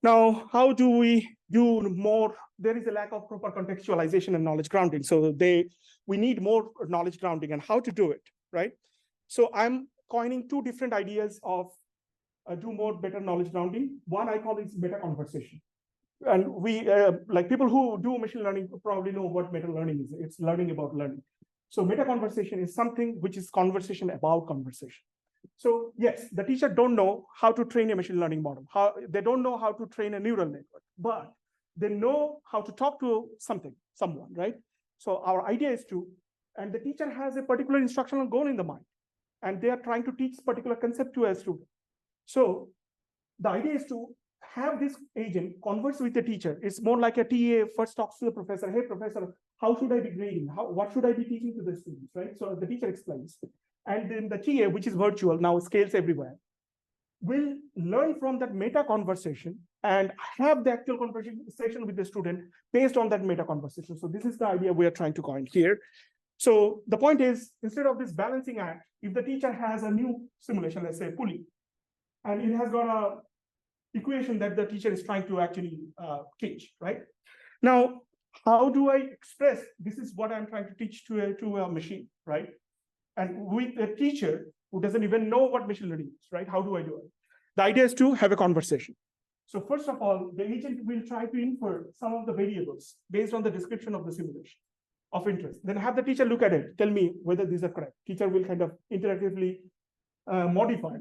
S1: Now, how do we do more? There is a lack of proper contextualization and knowledge grounding. So we need more knowledge grounding and how to do it, right? So I'm coining two different ideas of do more better knowledge grounding. One I call is meta conversation. And we, like people who do machine learning probably know what meta learning is. It's learning about learning. So meta conversation is something which is conversation about conversation. So yes, the teacher don't know how to train a machine learning model. They don't know how to train a neural network, but they know how to talk to someone, right? So our idea is and the teacher has a particular instructional goal in the mind, and they are trying to teach particular concept to a student. So the idea is to have this agent converse with the teacher. It's more like a TA first talks to the professor. Hey, professor, how should I be grading? What should I be teaching to the students, right? So the teacher explains. And then the TA, which is virtual, now scales everywhere, will learn from that meta conversation and have the actual conversation with the student based on that meta conversation. So this is the idea we are trying to coin here. So the point is, instead of this balancing act, if the teacher has a new simulation, let's say pulley, and it has got a equation that the teacher is trying to actually teach, right? Now, how do I express, this is what I'm trying to teach to a machine, right? And with a teacher who doesn't even know what machine learning is, right? How do I do it? The idea is to have a conversation. So first of all, the agent will try to infer some of the variables based on the description of the simulation of interest. Then have the teacher look at it, tell me whether these are correct. Teacher will kind of interactively modify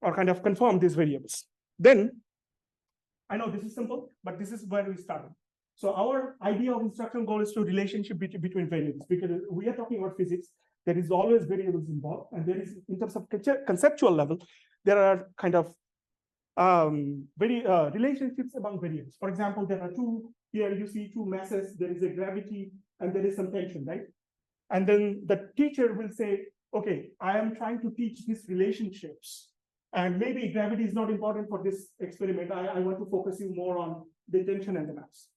S1: or kind of confirm these variables. Then, I know this is simple, but this is where we started. So our idea of instructional goal is to relationship between variables, because we are talking about physics. There is always variables involved, and there is, in terms of conceptual level, there are kind of relationships among variables. For example, there are here you see two masses, there is a gravity, and there is some tension, right? And then the teacher will say, okay, I am trying to teach these relationships, and maybe gravity is not important for this experiment. I want to focus you more on the tension and the mass.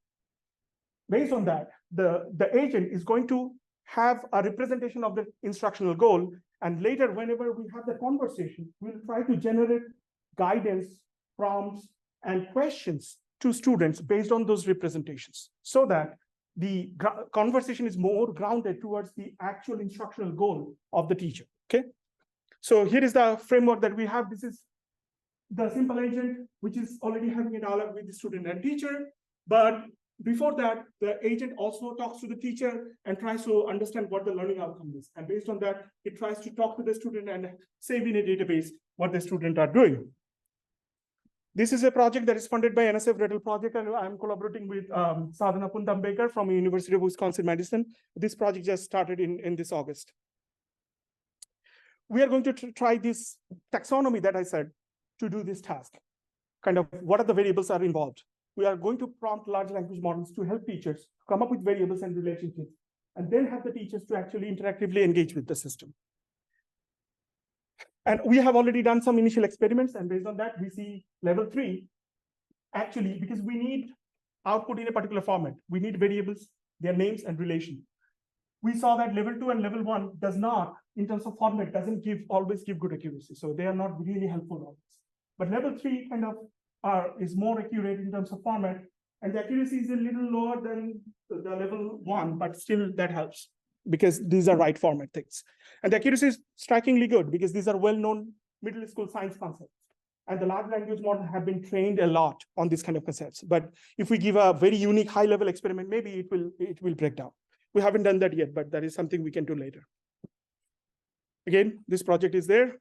S1: Based on that, the agent is going to have a representation of the instructional goal. And later, whenever we have the conversation, we'll try to generate guidance, prompts, and questions to students based on those representations, so that the conversation is more grounded towards the actual instructional goal of the teacher, okay? So here is the framework that we have. This is the simple agent, which is already having a dialogue with the student and teacher. But before that, the agent also talks to the teacher and tries to understand what the learning outcome is. And based on that, it tries to talk to the student and save in a database what the student are doing. This is a project that is funded by NSF Riddle Project, and I'm collaborating with Sadhana Puntam-Baker from the University of Wisconsin-Madison. This project just started in this August. We are going to try this taxonomy that I said to do this task. Kind of what are the variables are involved. We are going to prompt large language models to help teachers come up with variables and relationships, and then have the teachers to actually interactively engage with the system. And we have already done some initial experiments, and based on that, we see level 3, actually, because we need output in a particular format. We need variables, their names, and relation. We saw that level 2 and level 1 does not, in terms of format, doesn't always give good accuracy. So they are not really helpful always. But level 3 kind of is more accurate in terms of format, and the accuracy is a little lower than the level 1, but still that helps because these are right format things. And the accuracy is strikingly good because these are well-known middle school science concepts. And the large language model have been trained a lot on these kind of concepts. But if we give a very unique high-level experiment, maybe it will break down. We haven't done that yet, but that is something we can do later. Again, this project is there.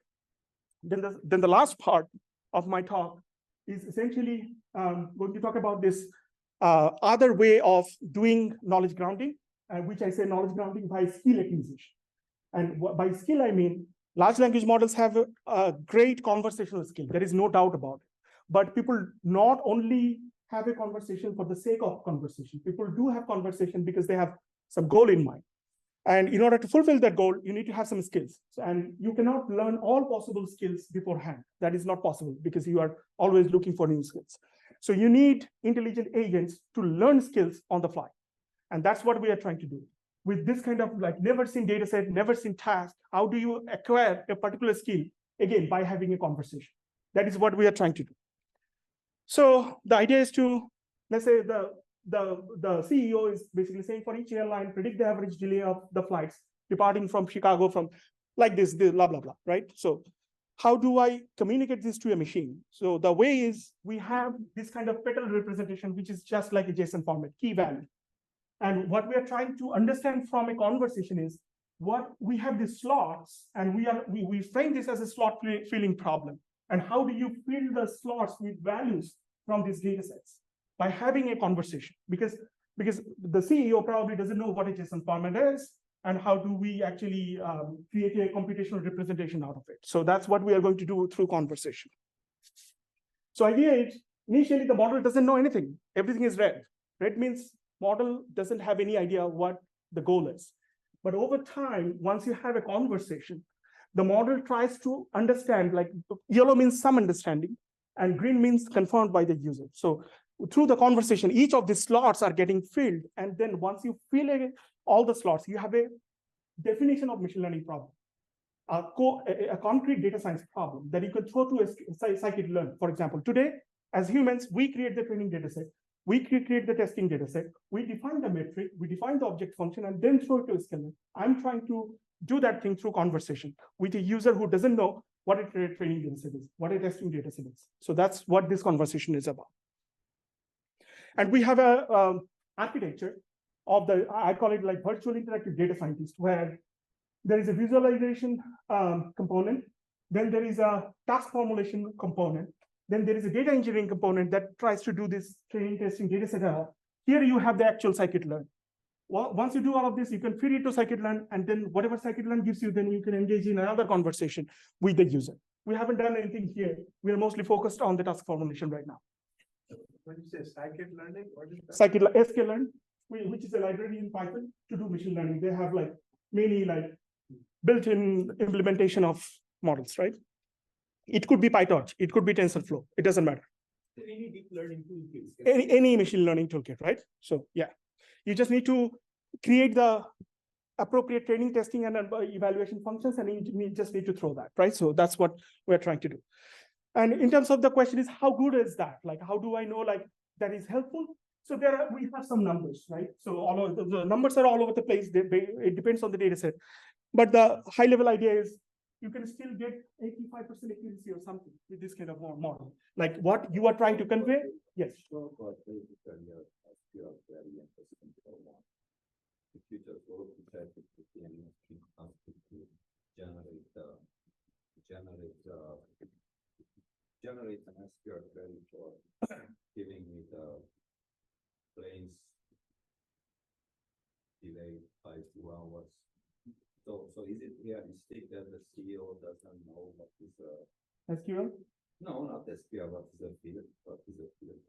S1: Then the last part of my talk is essentially going to talk about this other way of doing knowledge grounding, which I say knowledge grounding by skill acquisition. And by skill, I mean large language models have a great conversational skill. There is no doubt about it. But people not only have a conversation for the sake of conversation. People do have conversation because they have some goal in mind. And in order to fulfill that goal, you need to have some skills. And you cannot learn all possible skills beforehand. That is not possible because you are always looking for new skills. So you need intelligent agents to learn skills on the fly. And that's what we are trying to do. With this kind of like never seen data set, never seen task, how do you acquire a particular skill? Again, by having a conversation. That is what we are trying to do. So the idea is to, let's say the CEO is basically saying for each airline, predict the average delay of the flights departing from Chicago from like this blah, blah, blah, right? So how do I communicate this to a machine? So the way is we have this kind of petal representation, which is just like a JSON format, key value. And what we are trying to understand from a conversation is what we have these slots, and we frame this as a slot filling problem. And how do you fill the slots with values from these data sets? By having a conversation, because the CEO probably doesn't know what a JSON format is, and how do we actually create a computational representation out of it. So that's what we are going to do through conversation. So idea is, initially the model doesn't know anything. Everything is red. Red means model doesn't have any idea what the goal is. But over time, once you have a conversation, the model tries to understand, like yellow means some understanding, and green means confirmed by the user. So through the conversation, each of these slots are getting filled. And then once you fill all the slots, you have a definition of machine learning problem, a concrete data science problem that you can throw to a scikit-learn. For example, today, as humans, we create the training data set, we create the testing data set, we define the metric, we define the object function, and then throw it to a scalar. I'm trying to do that thing through conversation with a user who doesn't know what a training data set is, what a testing data set is. So that's what this conversation is about. And we have a architecture of I call it like virtual interactive data scientist, where there is a visualization component, then there is a task formulation component, then there is a data engineering component that tries to do this training, testing, data set. Here you have the actual scikit-learn. Well, once you do all of this, you can feed it to scikit-learn, and then whatever scikit-learn gives you, then you can engage in another conversation with the user. We haven't done anything here. We are mostly focused on the task formulation right now.
S2: When you say scikit-learning, what is that?
S1: Sklearn, which is a library in Python to do machine learning. They have like many like built-in implementation of models, right? It could be PyTorch, it could be TensorFlow, it doesn't matter.
S4: Any deep learning toolkits.
S1: Any machine learning toolkit, right? So yeah, you just need to create the appropriate training, testing, and evaluation functions, and you just need to throw that, right? So that's what we're trying to do. And in terms of the question is, how good is that? Like, how do I know like that is helpful? So we have some numbers, right? So all of the numbers are all over the place. It depends on the data set. But the high level idea is you can still get 85% accuracy or something with this kind of model. Like what you are trying to convey. Yes.
S5: If you just go to ChatGPT and ask it to generate an SQL query for giving me the planes delay by 2 hours. So is it realistic that the CEO doesn't know what is
S1: SQL?
S5: No, not SQL. What is a field? What is a field?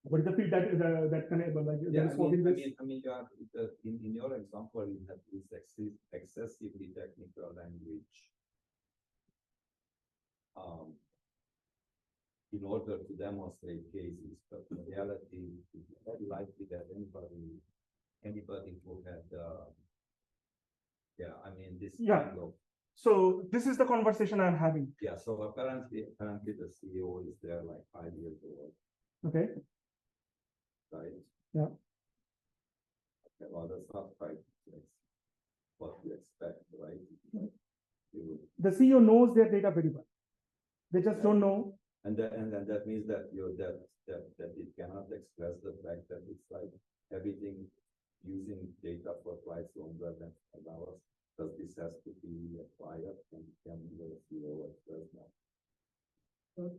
S1: What is the field that can enable like
S5: Yeah, I mean, you have in your example, you have this excessively technical language. In order to demonstrate cases, but in reality, it's very likely that anybody who had, this kind of.
S1: So this is the conversation I'm having.
S5: Yeah. So apparently the CEO is there like 5 years old.
S1: Okay.
S5: Right.
S1: Yeah.
S5: Okay, well, that's not quite what you expect, right?
S1: The CEO knows their data very well. They just don't know.
S5: And then that means that that it cannot express the fact that it's like everything twice longer than 5 hours, does this has to be acquired and can the CEO at first now?
S6: But,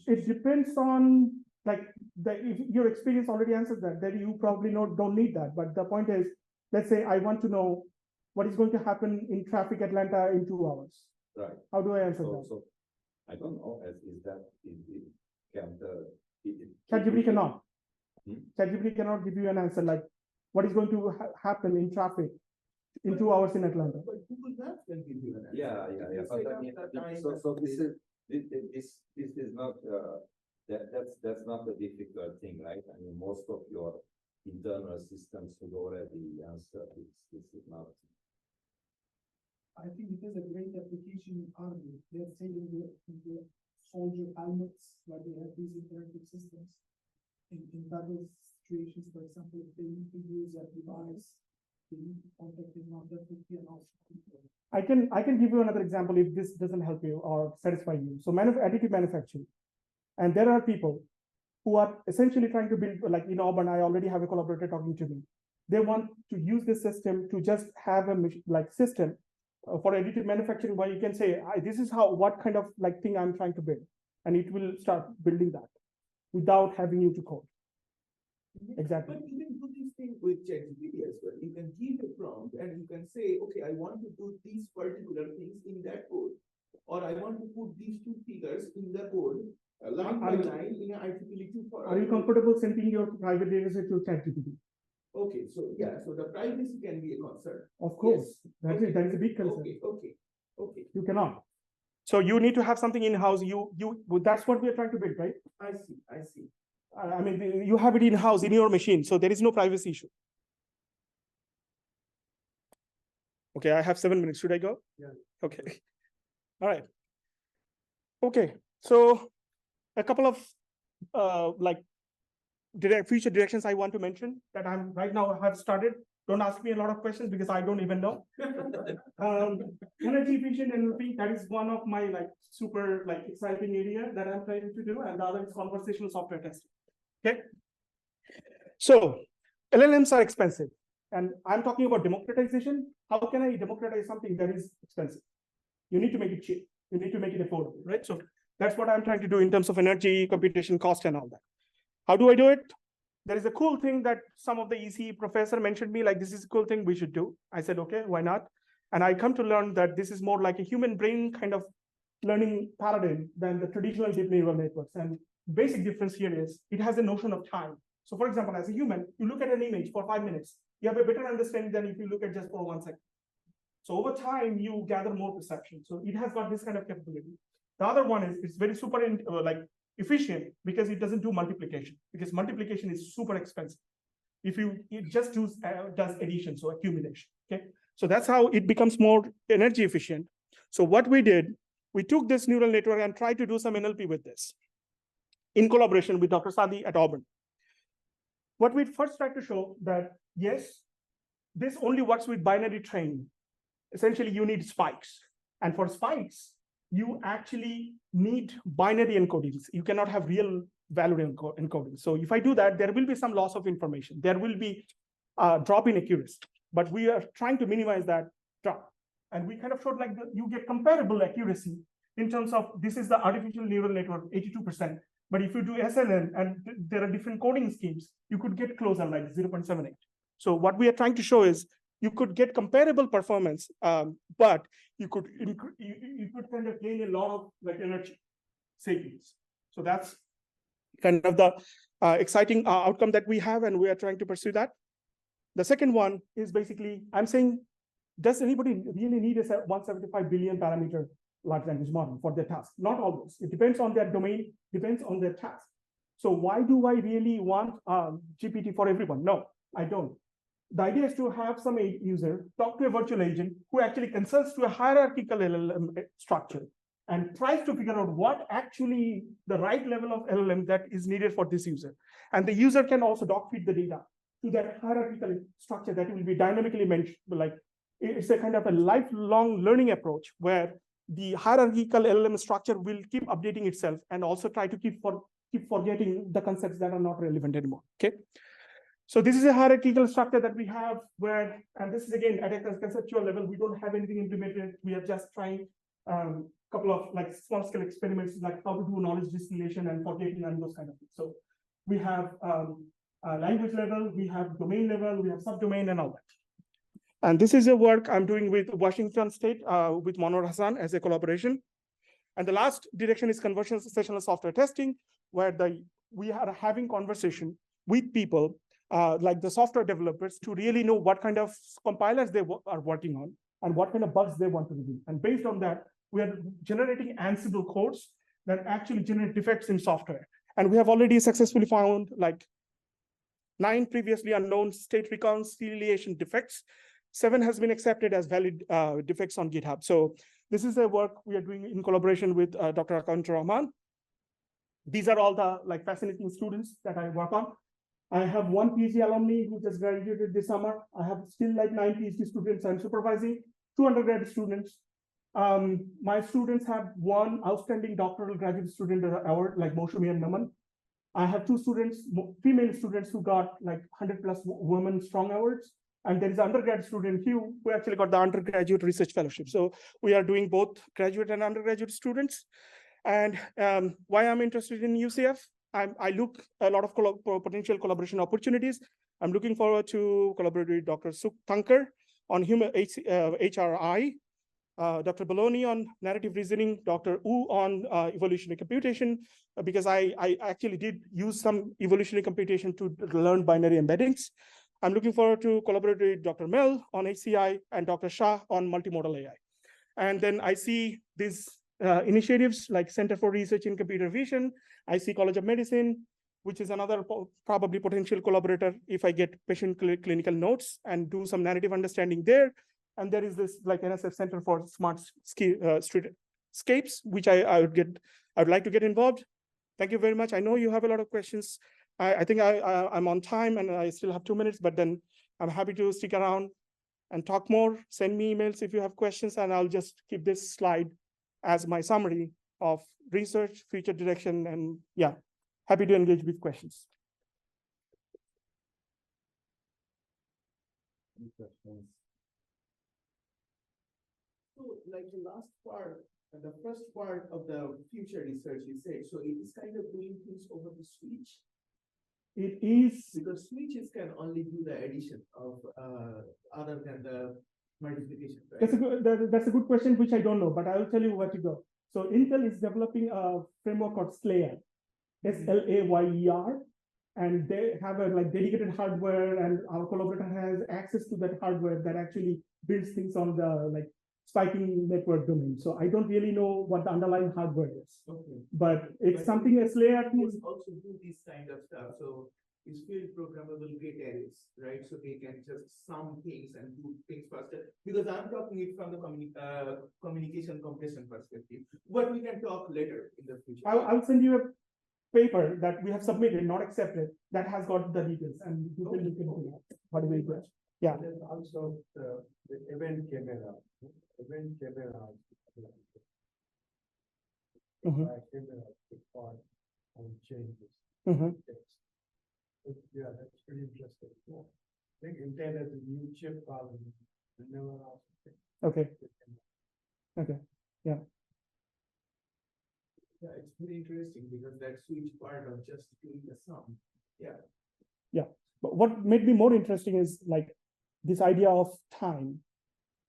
S1: It depends on like if your experience already answers that, then you probably don't need that. But the point is, let's say I want to know what is going to happen in traffic Atlanta in 2 hours.
S5: Right.
S1: How do I answer
S5: So,
S1: that?
S5: so I don't know, is that, can the.
S1: ChatGPT cannot.
S5: Hmm?
S1: ChatGPT cannot give you an answer like what is going to happen in traffic in 2 hours in Atlanta.
S4: But Google Maps can give you an answer.
S5: Yeah.
S4: If you
S5: But
S4: set
S5: I
S4: up
S5: mean,
S4: that time
S5: so
S4: that
S5: this
S4: they-
S5: is, this is not, that's not a difficult thing, right? I mean, most of your internal systems would already answer this is not.
S6: I think it is a great application in army. Let's say in the soldier helmets where they have these interactive systems. In battle situations, for example, if they need to use a device, they need to contact them on that would be an option.
S1: I can give you another example if this doesn't help you or satisfy you. So additive manufacturing, and there are people who are essentially trying to build, like in Auburn, I already have a collaborator talking to me. They want to use this system to just have a system for additive manufacturing, where you can say, this is what kind of thing I'm trying to build, and it will start building that without having you to code. Exactly.
S4: But you can do this thing with ChatGPT as well. You can give a prompt and you can say, okay, I want to do these particular things in that code, or I want to put these two figures in the code, line by line in an IEEE 2.
S1: Are you comfortable sending your private data set to ChatGPT?
S4: Okay, so yeah, so the privacy can be a concern.
S1: Of course,
S4: Yes.
S1: that is a big concern.
S4: Okay.
S1: You cannot. So you need to have something in house. That's what we are trying to build, right?
S4: I see.
S1: I mean, you have it in house in your machine, so there is no privacy issue. Okay, I have 7 minutes. Should I go?
S2: Yeah.
S1: Okay. All right. Okay, so a couple of future directions I want to mention that I'm right now have started. Don't ask me a lot of questions because I don't even know. Energy efficient NLP, that is one of my super exciting area that I'm trying to do, and the other is conversational software testing. Okay. So LLMs are expensive, and I'm talking about democratization. How can I democratize something that is expensive? You need to make it cheap. You need to make it affordable, right? So that's what I'm trying to do in terms of energy, computation cost, and all that. How do I do it? There is a cool thing that some of the EC professor mentioned me, this is a cool thing we should do. I said, okay, why not? And I come to learn that this is more like a human brain kind of learning paradigm than the traditional deep neural networks. And basic difference here is it has a notion of time. So for example, as a human, you look at an image for 5 minutes, you have a better understanding than if you look at just for 1 second. So over time, you gather more perception. So it has got this kind of capability. The other one is it's very super efficient because it doesn't do multiplication, because multiplication is super expensive. It just does addition, so accumulation. Okay, so that's how it becomes more energy efficient. So what we did, we took this neural network and tried to do some NLP with this in collaboration with Dr. Sadi at Auburn. What we first tried to show that yes, this only works with binary training. Essentially, you need spikes, and for spikes, you actually need binary encodings. You cannot have real value encoding. So if I do that, there will be some loss of information. There will be a drop in accuracy, but we are trying to minimize that drop. And we kind of showed you get comparable accuracy in terms of this is the artificial neural network, 82%. But if you do SNN and there are different coding schemes, you could get closer, like 0.78. So what we are trying to show is you could get comparable performance, but you could kind of gain a lot of energy savings. So that's kind of the exciting outcome that we have, and we are trying to pursue that. The second one is basically, I'm saying, does anybody really need a 175 billion parameter large language model for their task? Not always. It depends on their domain, depends on their task. So why do I really want GPT for everyone? No, I don't. The idea is to have some user talk to a virtual agent who actually consults to a hierarchical LLM structure and tries to figure out what actually the right level of LLM that is needed for this user. And the user can also doc feed the data to that hierarchical structure that will be dynamically mentioned. It's a kind of a lifelong learning approach where the hierarchical LLM structure will keep updating itself and also try to keep forgetting the concepts that are not relevant anymore. Okay. So this is a hierarchical structure that we have where, and this is again at a conceptual level, we don't have anything implemented. We are just trying couple of like small scale experiments, like how to do knowledge distillation and forgetting and those kind of things. So we have language level, we have domain level, we have subdomain and all that. And this is a work I'm doing with Washington State with Monor Hassan as a collaboration. And the last direction is conversational software testing, where we are having conversation with people like the software developers to really know what kind of compilers they are working on and what kind of bugs they want to remove. And based on that, we are generating Ansible codes that actually generate defects in software. And we have already successfully found like 9 previously unknown state reconciliation defects. 7 has been accepted as valid defects on GitHub. So this is a work we are doing in collaboration with Dr. Akant Rahman. These are all the like fascinating students that I work on. I have 1 PhD alumni who just graduated this summer. I have still like 9 PhD students I'm supervising, 2 undergraduate students. My students have 1 outstanding doctoral graduate student award, like Moushumi and Naman. I have 2 students, female students, who got like 100+ women strong awards. And there is an undergrad student, Hugh, who actually got the undergraduate research fellowship. So we are doing both graduate and undergraduate students. And why I'm interested in UCF, I look a lot of potential collaboration opportunities. I'm looking forward to collaborating with Dr. Suk Thankar on human HRI, Dr. Baloney on narrative reasoning, Dr. Wu on evolutionary computation, because I actually did use some evolutionary computation to learn binary embeddings. I'm looking forward to collaborating with Dr. Mel on HCI and Dr. Shah on multimodal AI. And then I see these initiatives like Center for Research in Computer Vision. I see College of Medicine, which is another probably potential collaborator if I get patient clinical notes and do some narrative understanding there. And there is this like NSF Center for Smart Streetscapes, which I would like to get involved. Thank you very much. I know you have a lot of questions. I think I'm on time and I still have 2 minutes, but then I'm happy to stick around and talk more. Send me emails if you have questions, and I'll just keep this slide as my summary of research, future direction, and yeah, happy to engage with questions.
S5: Any questions?
S4: So like the last part, the first part of the future research you said, so it is kind of doing things over the switch.
S1: It is
S4: Because switches can only do the addition of other than the multiplication, right?
S1: that's a good question, which I don't know, but I will tell you where to go. So Intel is developing a framework called Slayer, Slayer, and they have a like dedicated hardware, and our collaborator has access to that hardware that actually builds things on the like spiking network domain. So I don't really know what the underlying hardware is.
S4: Okay.
S1: But it's something a Slayer tool.
S4: Also do this kind of stuff. So it's field programmable gate arrays, right? So they can just sum things and do things faster. Because I'm talking it from the communication compression perspective. But we can talk later in the future.
S1: I'll send you a paper that we have submitted, not accepted, that has got the details, and you can look into that. Whatever you want. Yeah.
S2: There's also the event camera. Event camera. Camera record and changes. Yeah, that's pretty interesting. Yeah. I think Intel has a new chip called
S1: Okay. Okay. Yeah.
S4: Yeah, it's pretty interesting because that switch part of just doing the sum. Yeah.
S1: Yeah. But what made me more interesting is like this idea of time.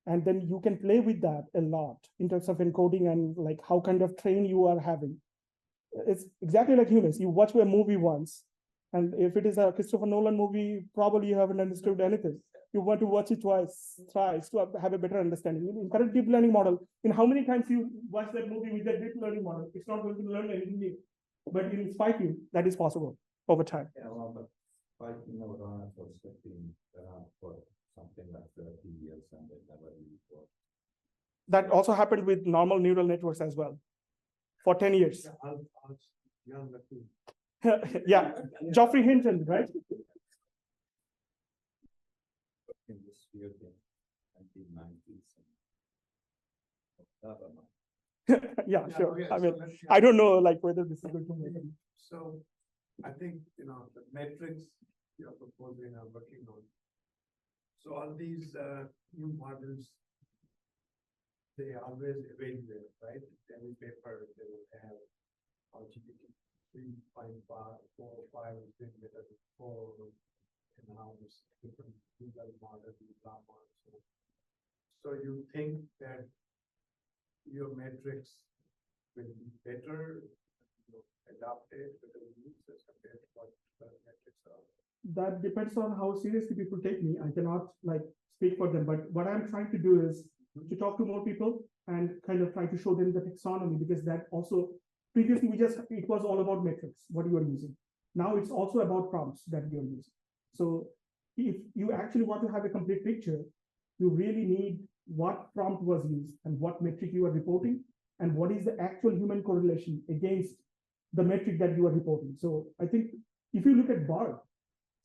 S1: And then you can play with that a lot in terms of encoding and like how kind of train you are having. It's exactly like humans. You watch a movie once, and if it is a Christopher Nolan movie, probably you haven't understood anything. You want to watch it twice, thrice to have a better understanding. In current deep learning model, in how many times you watch that movie with that deep learning model, it's not going to learn anything new. But in spiking, that is possible over time.
S5: Yeah, well, but spiking neurons was been around for something like 30 years and they never really worked.
S1: That also happened with normal neural networks as well for 10 years. Yeah, Geoffrey Hinton, right?
S5: In this field in 1990s.
S1: Yeah, sure.
S2: Okay,
S1: I mean,
S2: so let's-
S1: I don't know like whether this is going to make it.
S2: So I think, the metrics you're proposing or working on. So all these new models, they always evaluate, right? Every paper they will have GPT 3.5, 4, 5 is doing better than 4, and now this different legal model, blah, blah. So you think that your metrics will be better, adapted, better used as compared to what the metrics are?
S1: That depends on how seriously people take me. I cannot like speak for them, but what I'm trying to do is to talk to more people and kind of try to show them the taxonomy, because that also previously it was all about metrics, what you are using. Now it's also about prompts that you're using. So if you actually want to have a complete picture, you really need what prompt was used and what metric you are reporting and what is the actual human correlation against the metric that you are reporting. So I think if you look at BARD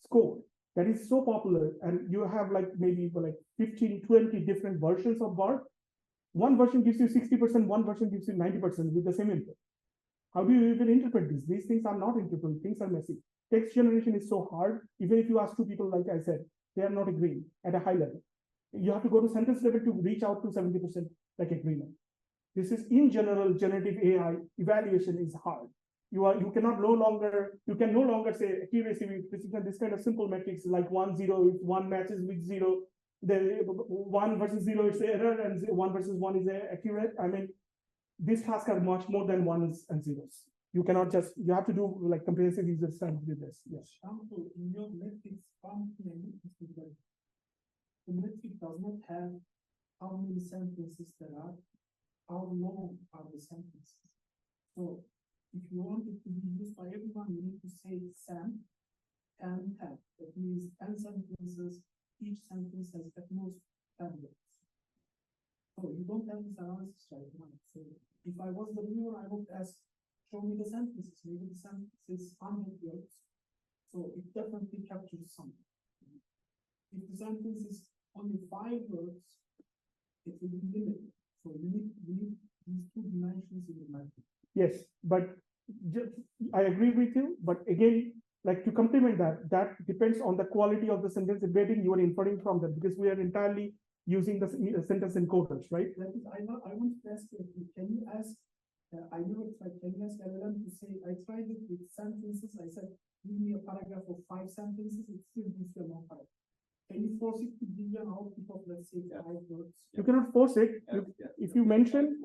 S1: score, that is so popular, and you have like maybe like 15, 20 different versions of BARD. One version gives you 60%, one version gives you 90% with the same input. How do you even interpret these? These things are not interpretable, things are messy. Text generation is so hard. Even if you ask two people, like I said, they are not agreeing at a high level. You have to go to sentence level to reach out to 70% like agreement. This is in general, generative AI evaluation is hard. You can no longer say accuracy with precision, this kind of simple metrics like 1, 0, if 1 matches with 0, then 1 versus 0 is error and 1 versus 1 is accurate. I mean, these tasks are much more than ones and zeros. You cannot just, you have to do like comprehensive user studies with this. Yes.
S6: Example, in your metrics function, the metric does not have how many sentences there are, how long are the sentences. So if you want it to be used by everyone, you need to say SAM and 10. That means 10 sentences, each sentence has at most 10 words. So you don't have this analysis right now. So if I was the viewer, I would ask, show me the sentences. Maybe the sentence is 100 words. So it definitely captures something. If the sentence is only 5 words, it will be limited. So you need these 2 dimensions in the metric.
S1: Yes, but I agree with you. But again, like to complement that depends on the quality of the sentence embedding you are inferring from that, because we are entirely using the sentence encoders, right?
S6: That is, I want to ask you, can you ask, I never tried, can you ask LLM to say, I tried it with sentences, I said, give me a paragraph of 5 sentences, it still gives you a long paragraph. Can you force it to give you an output of, let's say, 5 words?
S1: You cannot force it. If you mention,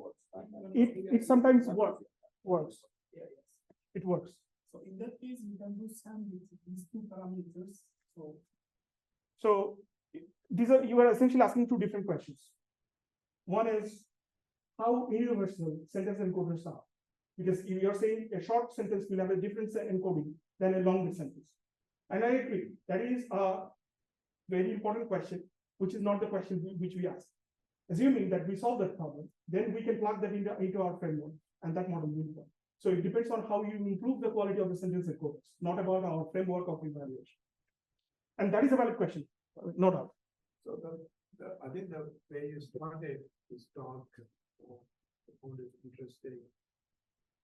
S1: it sometimes works.
S6: Yeah, yes.
S1: It works.
S6: So in that case, you can do SAM with these 2 parameters.
S1: So you are essentially asking 2 different questions. One is how universal sentence encoders are, because if you're saying a short sentence will have a different encoding than a longer sentence. And I agree, that is a very important question, which is not the question which we ask. Assuming that we solve that problem, then we can plug that into our framework, and that model will work. So it depends on how you improve the quality of the sentence encoders, not about our framework of evaluation. And that is a valid question, no doubt.
S2: So I think the way you started this talk, I found it interesting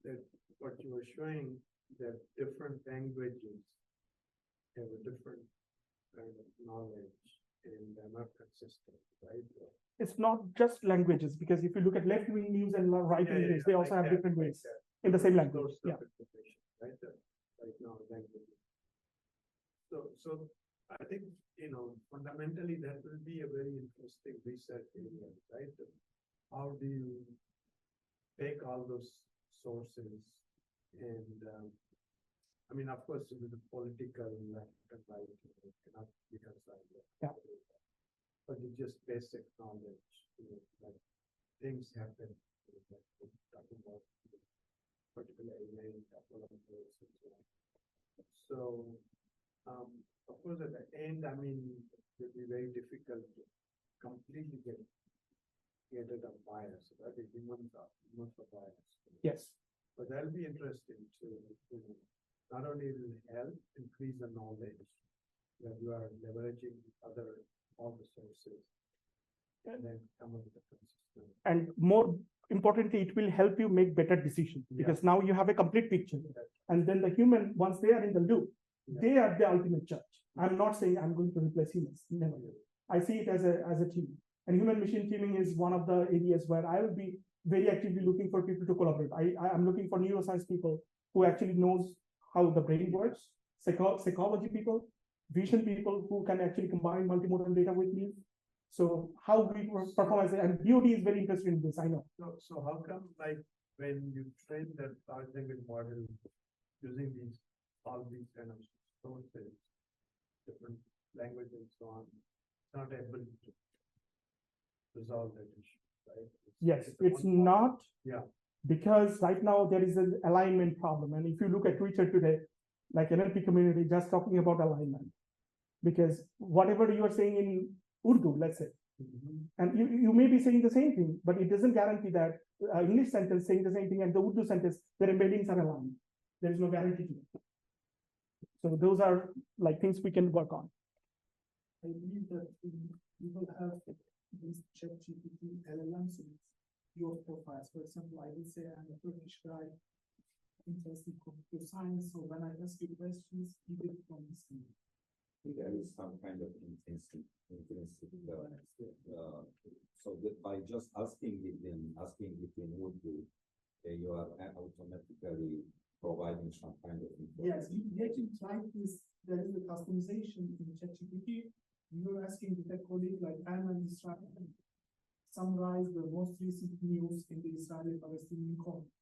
S2: that what you were showing, that different languages have a different kind of knowledge and they're not consistent, right?
S1: It's not just languages, because if you look at left-wing news and right-wing news, they also have different ways in the same language. Yeah.
S2: Right, right now, language. So I think, fundamentally that will be a very interesting research area, right? How do you take all those sources and, I mean, of course, with the political left and right, it cannot be reconciled.
S1: Yeah.
S2: But it's just basic knowledge, like things happen, like talking about particular area, couple of words and so on. So, of course, at the end, I mean, it will be very difficult to completely get rid of bias, right? Humans are biased.
S1: Yes.
S2: But that'll be interesting to, not only will help increase the knowledge that you are leveraging all the sources, and then come up with a consistent.
S1: And more importantly, it will help you make better decisions, because now you have a complete picture. And then the human, once they are in the loop, they are the ultimate judge. I'm not saying I'm going to replace humans, never. I see it as a team. And human machine teaming is one of the areas where I will be very actively looking for people to collaborate. I'm looking for neuroscience people who actually knows how the brain works, psychology people, vision people who can actually combine multimodal data with me. So how we perform as and BOD is very interested in this, I know.
S2: So how come, like, when you train that large language model using all these kind of sources, different languages and so on, it's not able to resolve that issue, right?
S1: Yes,
S2: a
S1: it's
S2: one part.
S1: not.
S2: Yeah.
S1: Because right now there is an alignment problem. And if you look at Twitter today, like NLP community just talking about alignment. Because whatever you are saying in Urdu, let's say, and you may be saying the same thing, but it doesn't guarantee that English sentence saying the same thing and the Urdu sentence, their embeddings are aligned. There is no guarantee to it. So those are like things we can work on.
S6: I believe that we will have this ChatGPT LLMs with your profiles. For example, I will say I'm a Turkish guy interested in computer science. So when I ask you questions, you get from this.
S5: There is some kind of intrinsic, so that by just asking it in Urdu, you are automatically providing some kind of information.
S6: Yes, you actually tried this. There is a customization in ChatGPT. You're asking the tech colleague like I'm an Israeli, summarize the most recent news in the Israeli-Palestinian conflict.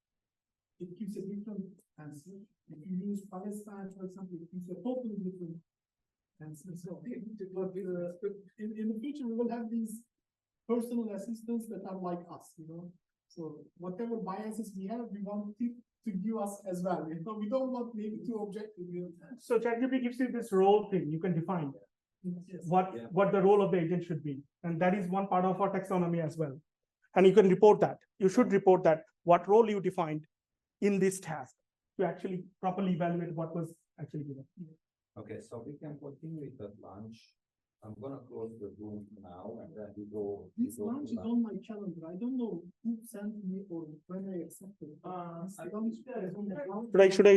S6: It gives a different answer. If you use Palestine, for example, it gives a totally different answer. So, but in the future, we will have these personal assistants that are like us, you know. So whatever biases we have, we want it to give us as well. You know, we don't want maybe too objective.
S1: So ChatGPT gives you this role thing you can define.
S6: Yes.
S1: What the role of the agent should be. And that is one part of our taxonomy as well. And you can report that. You should report that what role you defined in this task to actually properly evaluate what was actually given.
S5: Okay, so we can continue with the lunch. I'm gonna close the room now and then we go.
S6: This lunch is on my calendar. I don't know who sent me or when I accepted.
S1: Should I